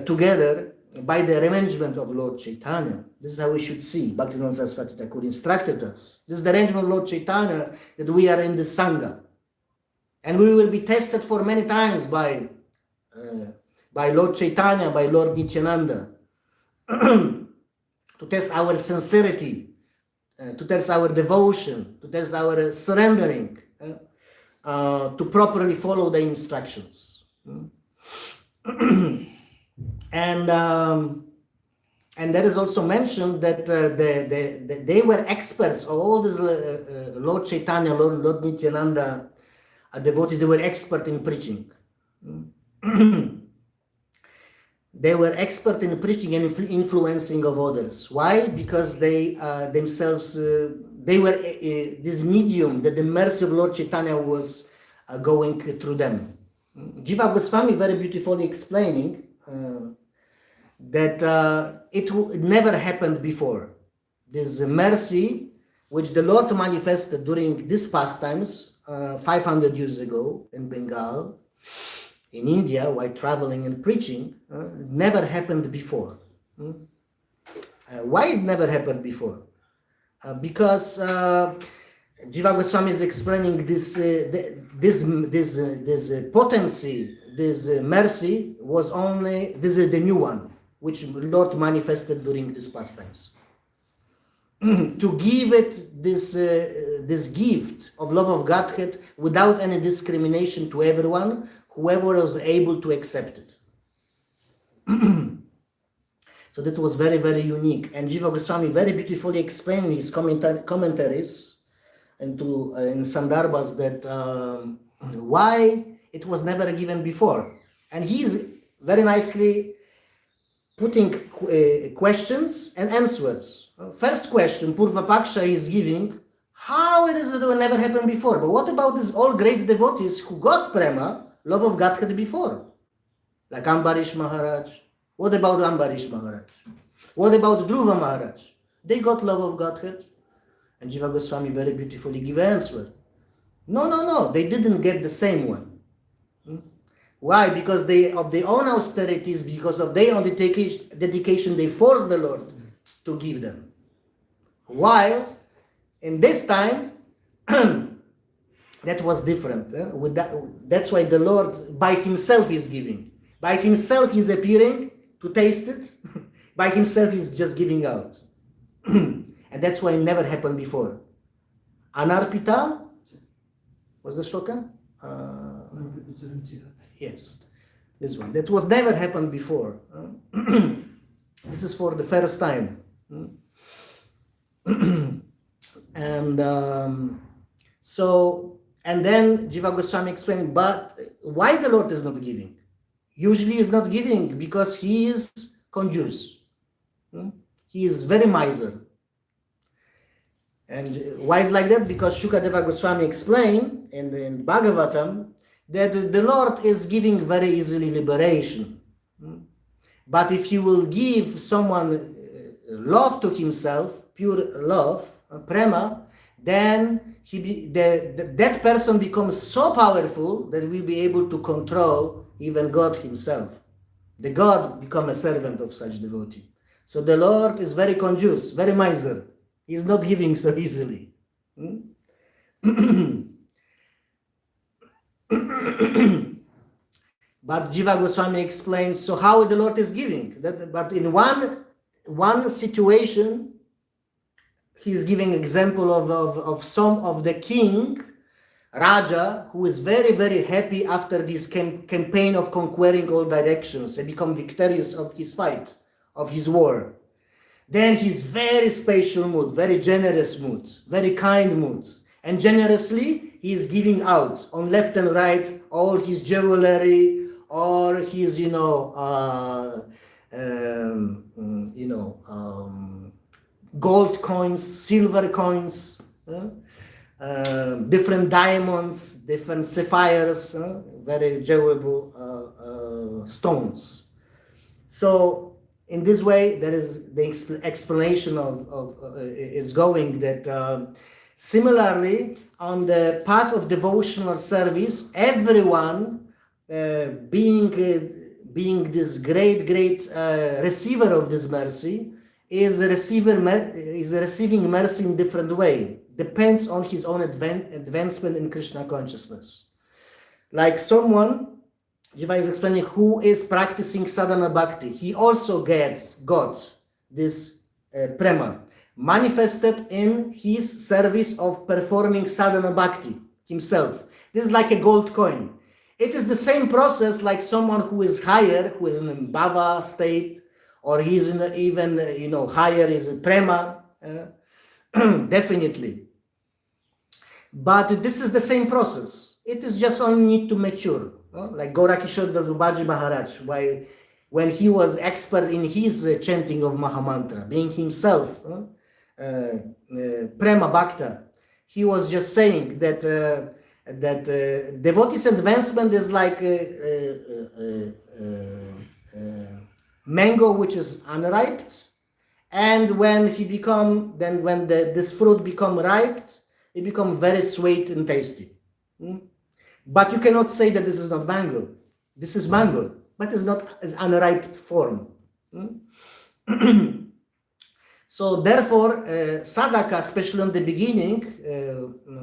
together by the arrangement of Lord Chaitanya. This is how we should see. Bhaktisiddhanta Saraswati Thakur instructed us. This is the arrangement of Lord Chaitanya, that we are in the Sangha. And we will be tested for many times by Lord Chaitanya, by Lord Nityananda, to test our sincerity, to test our devotion, to test our surrendering, to properly follow the instructions. And that is also mentioned that they were experts. All these Lord Chaitanya, Lord Nityananda devotees, they were expert in preaching. they were expert in preaching and influencing of others. Why? Because they themselves, they were this medium that the mercy of Lord Chaitanya was going through them. Jiva Goswami very beautifully explaining that it never happened before. This mercy which the Lord manifested during these pastimes 500 years ago in Bengal, in India, while traveling and preaching, never happened before. Why it never happened before? Because Jiva Goswami is explaining this potency, this mercy was only, this is the new one, which Lord manifested during these pastimes. To give it this gift of love of Godhead without any discrimination to everyone, whoever was able to accept it. So that was very, very unique. And Jiva Goswami very beautifully explained his commentaries and in Sandarbhas that why it was never given before. And he's very nicely putting questions and answers. First question, Purva Paksha is giving, how it is that it will never happen before? But what about these all great devotees who got prema, love of Godhead before? Like Ambarish Maharaj. What about Ambarish Maharaj? What about Dhruva Maharaj? They got love of Godhead. And Jiva Goswami very beautifully give answer. No, they didn't get the same one. Why? Because they, of their own austerities, because of their own dedication, they forced the Lord to give them. While in this time, that was different. With that's why the Lord by himself is giving. By himself he's appearing to taste it. By himself he's just giving out. And that's why it never happened before. Anarpita, was the shloka? Yes, this one. That was never happened before. This is for the first time. And and then Jiva Goswami explained, but why the Lord is not giving? Usually he is not giving because he is conjuice. He is very miser. And why is like that? Because Shukadeva Goswami explained in Bhagavatam that the Lord is giving very easily liberation. But if you will give someone love to himself, pure love, prema, then that person becomes so powerful that will be able to control even God himself. The God become a servant of such devotee. So the Lord is very conjuice, very miser. He is not giving so easily. But Jiva Goswami explains, so how the Lord is giving. But in one situation, he is giving example of some of the king, Raja, who is very, very happy after this campaign of conquering all directions and become victorious of his fight, of his war. Then his very special mood, very generous mood, very kind mood. And generously, he is giving out on left and right all his jewelry, or his, gold coins, silver coins, different diamonds, different sapphires, very jewelable stones. So in this way, there is the explanation is going that similarly on the path of devotional service, everyone being this great receiver of this mercy is receiving mercy in different way. Depends on his own advancement in Krishna consciousness. Like someone, Jiva is explaining, who is practicing sadhana bhakti, he also got this prema manifested in his service of performing sadhana bhakti himself. This is like a gold coin. It is the same process like someone who is higher, who is in a bhava state, or he's in even higher, is a prema, definitely. But this is the same process. It is just only need to mature. Like Gaurakishore Das Babaji Maharaj, why when he was expert in his chanting of Mahamantra, being himself Prema Bhakta, he was just saying that devotee's advancement is like mango which is unripe, and when this fruit become ripe, it become very sweet and tasty. But you cannot say that this is not mango. This is mango, but it's not as unripe form. So therefore, sadhaka, especially in the beginning,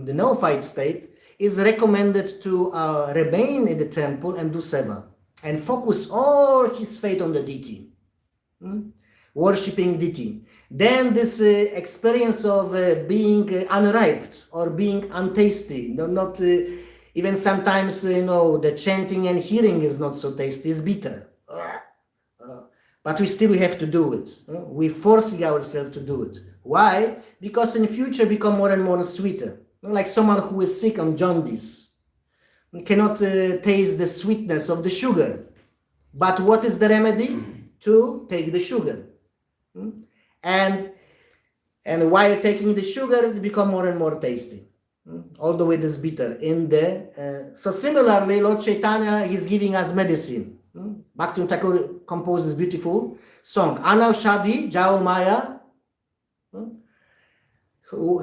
the neophyte state, is recommended to remain in the temple and do seva, and focus all his faith on the deity, worshipping deity. Then this experience of being unripe or being untasty, not even sometimes, the chanting and hearing is not so tasty, it's bitter. But we still have to do it. We're forcing ourselves to do it. Why? Because in the future become more and more sweeter. Like someone who is sick on jaundice cannot taste the sweetness of the sugar. But what is the remedy? To take the sugar. And while taking the sugar, it become more and more tasty. Although it is bitter. So similarly, Lord Chaitanya is giving us medicine. Bhakti Thakur composes beautiful song. Anav Shadi Jao Maya.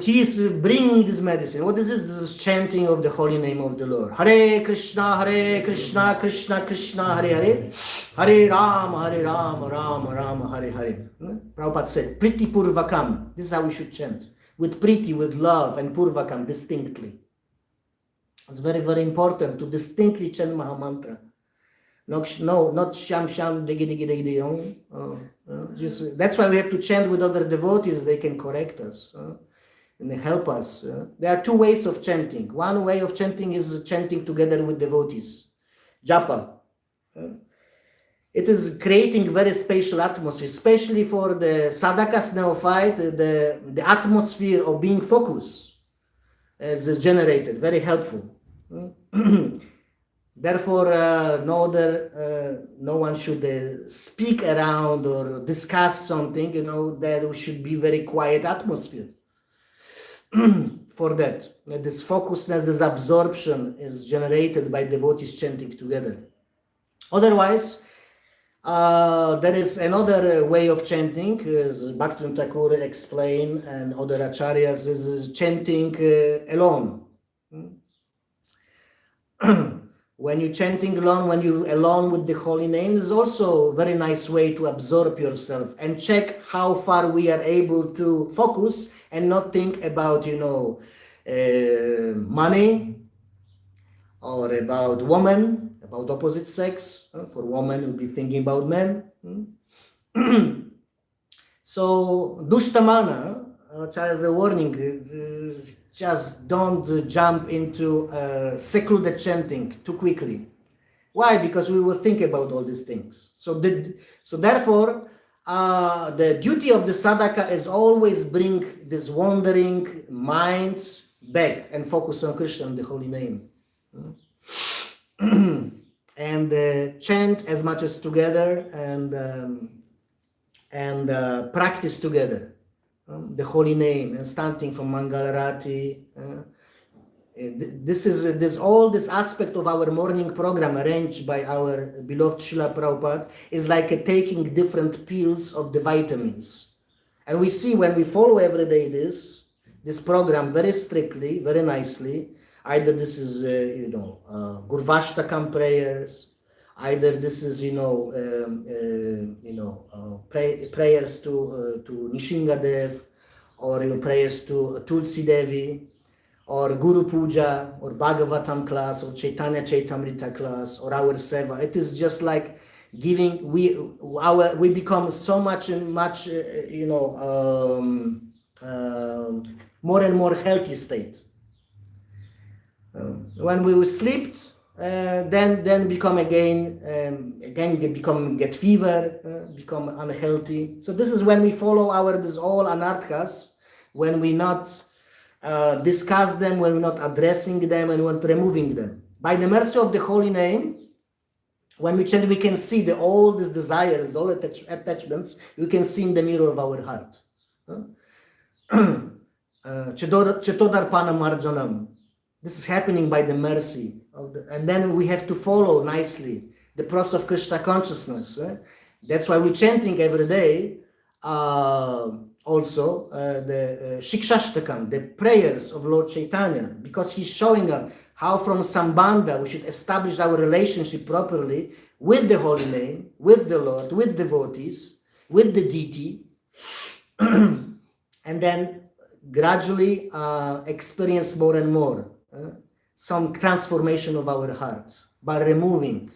He is bringing this medicine. What is this? This is chanting of the holy name of the Lord. Hare Krishna, Krishna Krishna, Hare Hare. Hare Rama, Rama Rama, Hare Hare. Prabhupada said, Priti Purvakam. This is how we should chant. With Priti, with love, and Purvakam, distinctly. It's very, very important to distinctly chant Mahamantra. Not sham digi digi digi. That's why we have to chant with other devotees. They can correct us and help us. There are two ways of chanting. One way of chanting is chanting together with devotees, japa. It is creating very special atmosphere, especially for the sadhakas neophyte. The atmosphere of being focused is generated, very helpful. Therefore, no one should speak around or discuss something. There should be very quiet atmosphere for that. This focusedness, this absorption is generated by devotees chanting together. Otherwise, there is another way of chanting, as Bhakti Thakur explained, and other acharyas, is chanting alone. When you're chanting alone, when you're alone with the holy name, is also a very nice way to absorb yourself and check how far we are able to focus and not think about, money or about woman, about opposite sex. For women, we'll be thinking about men. So, dushtamana, as a warning, just don't jump into secluded chanting too quickly. Why? Because we will think about all these things. So therefore, the duty of the sadhaka is always bring this wandering minds back and focus on Krishna and the holy name. And chant as much as together and practice together the holy name and starting from Mangalarati. All this aspect of our morning program arranged by our beloved Srila Prabhupada is like taking different pills of the vitamins. And we see when we follow every day this program very strictly, very nicely, either this is, Gurvashtakam prayers, either this is, prayers to Nishingadev, or prayers to Tulsi Devi, or Guru Puja, or Bhagavatam class, or Chaitanya Chaitamrita class, or our seva. It is just like giving. We become so much more and more healthy state. When we slept. Then become get fever, become unhealthy. So this is when we follow this all anarthas, when we not discuss them, when we're not addressing them, and we're not removing them. By the mercy of the holy name, When we chant, we can see all these desires, all attachments, we can see in the mirror of our heart. Chetodarpana marjanam. This is happening by the mercy of and then we have to follow nicely the process of Krishna consciousness. That's why we're chanting every day also the Shikshashtakam, the prayers of Lord Chaitanya, because he's showing us how from Sambandha we should establish our relationship properly with the Holy Name, with the Lord, with devotees, with the deity, and then gradually experience more and more some transformation of our heart by removing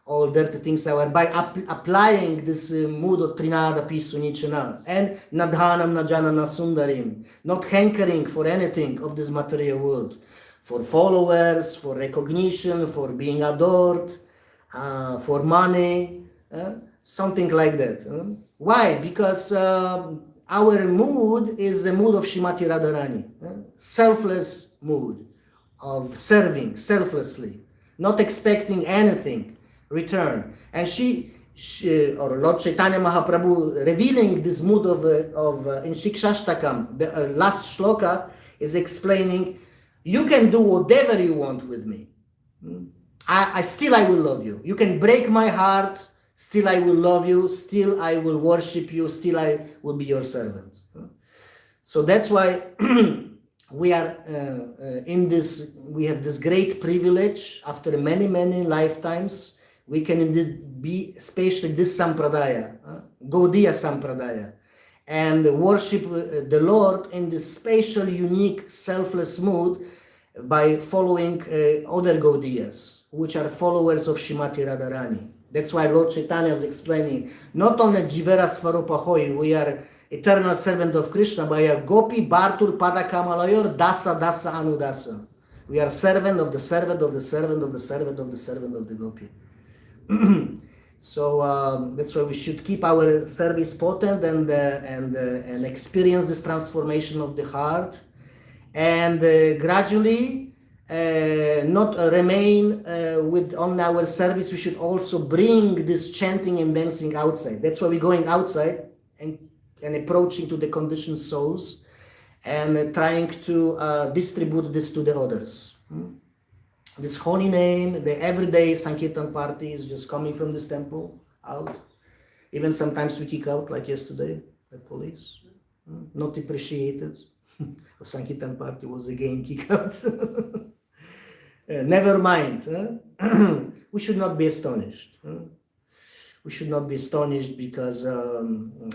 all dirty things by applying this mood of Trinada Pisunichana and Nadhanam Najanana Sundarim, not hankering for anything of this material world, for followers, for recognition, for being adored, for money, something like that. Why? Because our mood is the mood of Shrimati Radharani, selfless mood of serving selflessly, not expecting anything return. And she or Lord Chaitanya Mahaprabhu revealing this mood of in Shikshashtakam, the last shloka is explaining, you can do whatever you want with me. I will love you. You can break my heart, still I will love you, still I will worship you, still I will be your servant. So that's why we are we have this great privilege after many, many lifetimes. We can indeed be, especially this Sampradaya, Gaudiya Sampradaya, and worship the Lord in this special, unique, selfless mood by following other Gaudiyas, which are followers of Shrimati Radharani. That's why Lord Chaitanya is explaining, not only Jivera Svarupa Hoy, we are eternal servant of Krishna, but we are Gopi Bhartur Padakamalayur Dasa Dasa Anudasa. We are servant of the servant of the servant of the servant of the servant of the Gopi. So that's why we should keep our service potent and experience this transformation of the heart, and gradually not remain with on our service. We should also bring this chanting and dancing outside. That's why we're going outside and approaching to the conditioned souls and trying to distribute this to the others. This holy name, the everyday Sankirtan party is just coming from this temple out. Even sometimes we kick out, like yesterday, the police. Not appreciated. Sankirtan party was again kicked out. Never mind. We should not be astonished. We should not be astonished because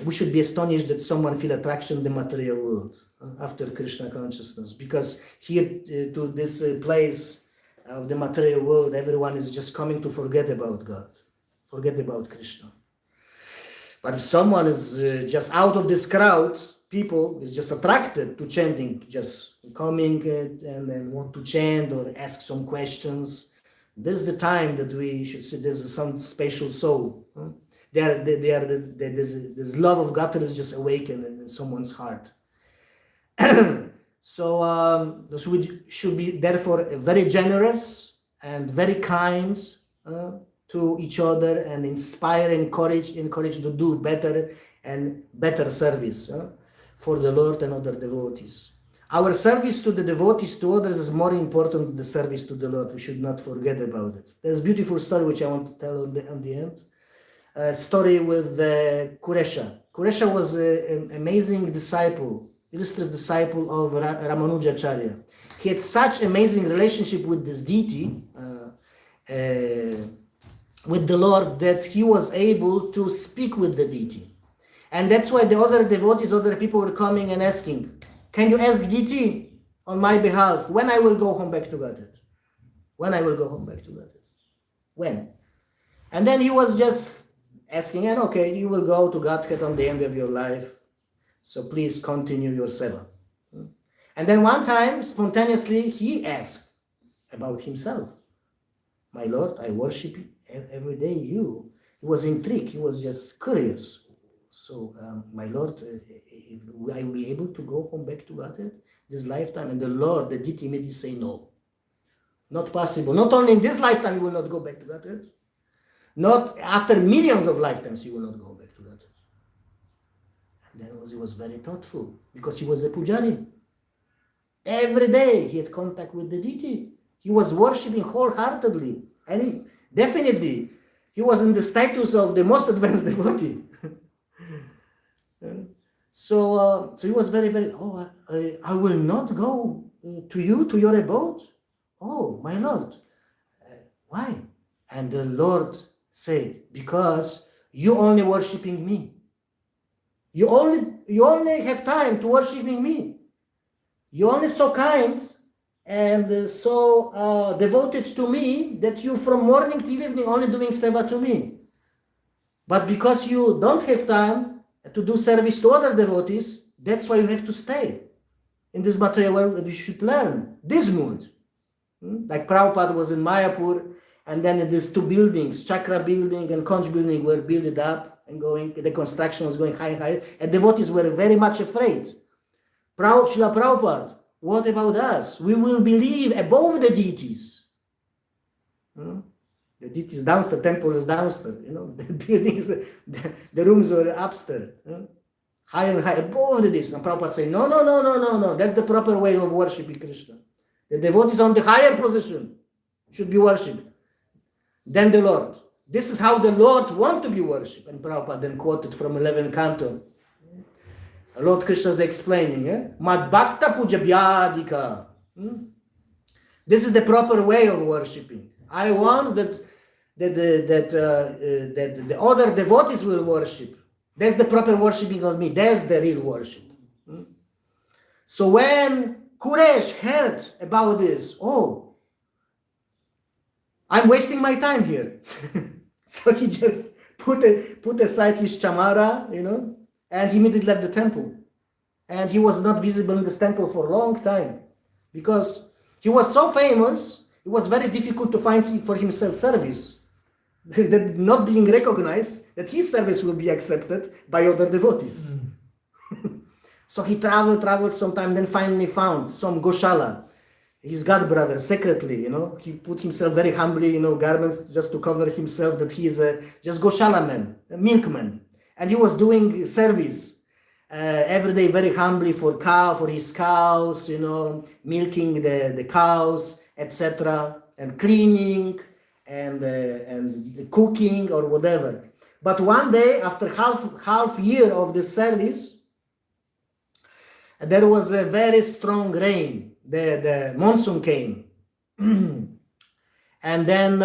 we should be astonished that someone feel attraction in the material world after Krishna consciousness. Because here to this place of the material world, everyone is just coming to forget about God, forget about Krishna. But if someone is just out of this crowd, people is just attracted to chanting, just coming and then want to chant or ask some questions. There's the time that we should see there's some special soul. This love of God is just awakened in someone's heart. So we should be therefore very generous and very kind to each other and inspire, encourage to do better and better service for the Lord and other devotees. Our service to the devotees, to others, is more important than the service to the Lord. We should not forget about it. There's a beautiful story which I want to tell on the end. A story with Kuresha. Kuresha was an amazing disciple, illustrious disciple of Ramanujacharya. He had such amazing relationship with this deity, with the Lord, that he was able to speak with the deity. And that's why the other devotees, other people were coming and asking, can you ask deity on my behalf when I will go home back to Godhead? When I will go home back to Godhead? When? And then he was just asking, and okay, you will go to Godhead on the end of your life. So please continue your seva. And then one time, spontaneously, he asked about himself. My Lord, I worship you every day. You. He was intrigued. He was just curious. So, my Lord, will I be able to go home back to Godhead this lifetime? And the Lord, the deity, immediately say no. Not possible. Not only in this lifetime you will not go back to Godhead, Not after millions of lifetimes, he will not go back to that. And then he was very thoughtful because he was a pujari. Every day he had contact with the deity. He was worshipping wholeheartedly. And he was in the status of the most advanced devotee. So he was very, very, I will not go to your abode. Oh, my Lord. Why? And the Lord said, because you only worshiping me. You only have time to worshiping me. You only so kind and so devoted to me that you from morning till evening only doing seva to me. But because you don't have time to do service to other devotees, that's why you have to stay in this material world. You should learn this mood. Like Prabhupada was in Mayapur, and then these two buildings, Chakra building and Conch building, were built up and going, the construction was going higher and higher, and devotees were very much afraid. Srila Prabhupada, what about us? We will believe above the deities. The deities downstairs, temple is downstairs, the buildings, the rooms were upstairs, higher and higher, above the deities. And Prabhupada said, no, that's the proper way of worshipping Krishna. The devotees on the higher position should be worshipped. Then the Lord. This is how the Lord wants to be worshipped. And Prabhupada then quoted from 11th canto. Lord Krishna is explaining, Mad Bhakta Puja Vyadika. This is the proper way of worshipping. I want that the other devotees will worship. That's the proper worshipping of me. That's the real worship. So when Kuresh heard about this, I'm wasting my time here. So he just put aside his chamara, and he immediately left the temple. And he was not visible in this temple for a long time. Because he was so famous, it was very difficult to find for himself service. That not being recognized, that his service will be accepted by other devotees. So he traveled some time, then finally found some Goshala, his god brother, secretly, he put himself very humbly, garments just to cover himself, that he is just Goshala man, a milkman. And he was doing service every day very humbly for his cows, milking the cows, etc., and cleaning and cooking or whatever. But one day, after half year of this service, there was a very strong rain. The monsoon came. And then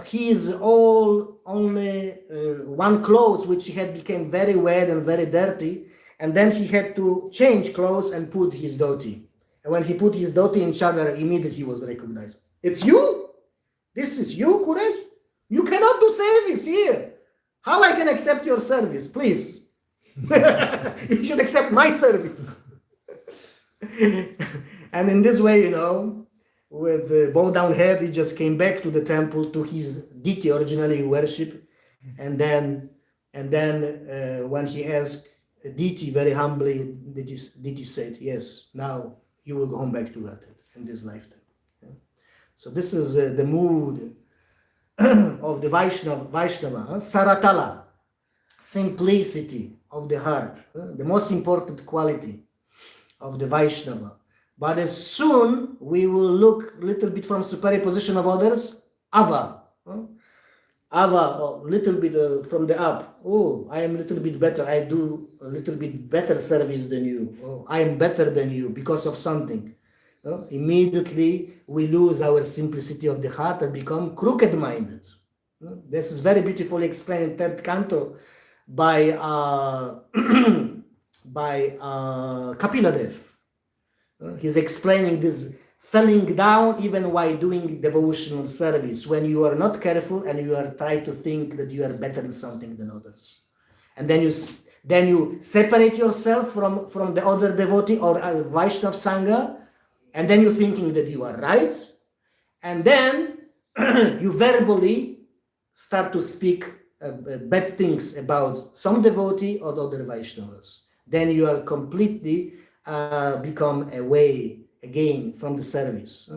his only one clothes which he had became very wet and very dirty, and then he had to change clothes and put his dhoti. And when he put his dhoti in chadar, immediately he was recognized. It's you? This is you, Kuresh? You cannot do service here. How I can accept your service? Please. You should accept my service. And in this way, with the bow down head, he just came back to the temple, to his deity originally worship. And then when he asked deity very humbly, the deity said, yes, now you will go home back to Godhead in this lifetime. So this is the mood of the Vaishnava, Saratala, simplicity of the heart, the most important quality of the Vaishnava. But as soon we will look a little bit from superior position of others, Ava. Ava, a little bit from the up. Oh, I am a little bit better. I do a little bit better service than you. Oh, I am better than you because of something. Immediately we lose our simplicity of the heart and become crooked-minded. This is very beautifully explained in third canto by Kapiladev. He's explaining this falling down even while doing devotional service, when you are not careful and you are trying to think that you are better in something than others. And then you separate yourself from the other devotee or Vaishnav Sangha, and then you're thinking that you are right, and then you verbally start to speak bad things about some devotee or other Vaishnavas. Then you are completely become away again from the service.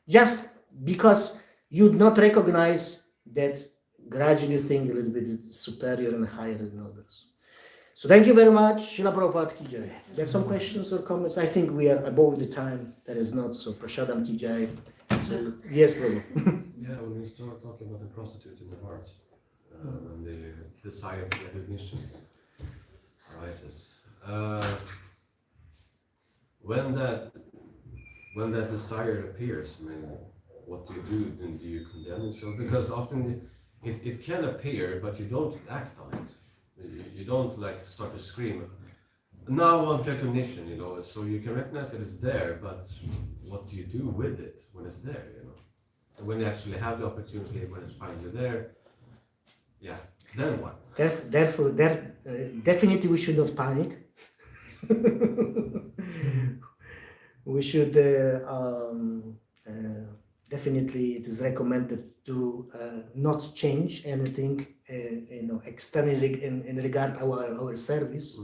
Just because you do not recognize that gradually think a little bit superior and higher than others. So thank you very much. Srila Prabhupada ki jai. There's some questions or comments. I think we are above the time. That is not so. Prashadam ki jai. So, yes, Prabhu. Yeah, when we start talking about the prostitute in the heart, and the desire for recognition arises, when that desire appears, I mean, what do you do? Then do you condemn yourself? Because often it can appear, but you don't act on it. You don't like start to scream, now I want recognition, you know, so you can recognize that it's there, but what do you do with it when it's there, you know? And when you actually have the opportunity, when it's finally there, yeah, then what? Therefore, definitely we should not panic. We should definitely, it is recommended to not change anything, externally in regard our service.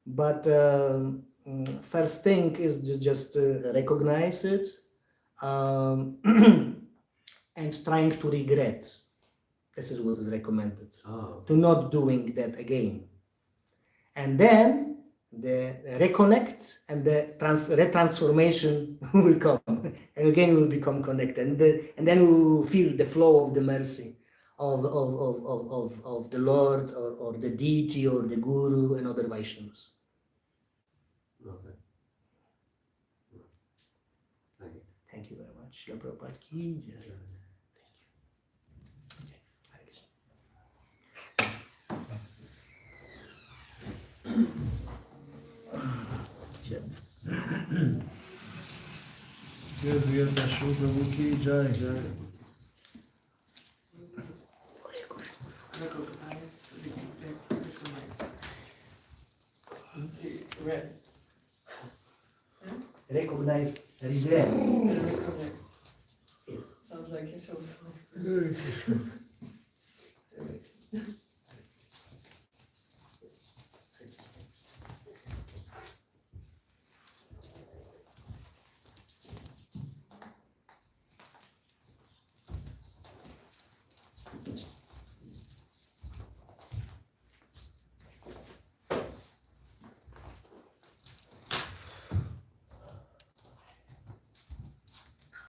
But first thing is to just recognize it and trying to regret. This is what is recommended. To not doing that again. And then the reconnect and the retransformation will come. And again we will become connected. And then we will feel the flow of the mercy of the Lord or the deity or the Guru and other Vaishnavas. Okay. Thank you. Thank you very much. Srila Prabhupada ki jai. Thank you. Hare Krishna. Vigatashu Prabhu ki jai. Red. Recognize regret. Sounds like you're so sorry. Yes.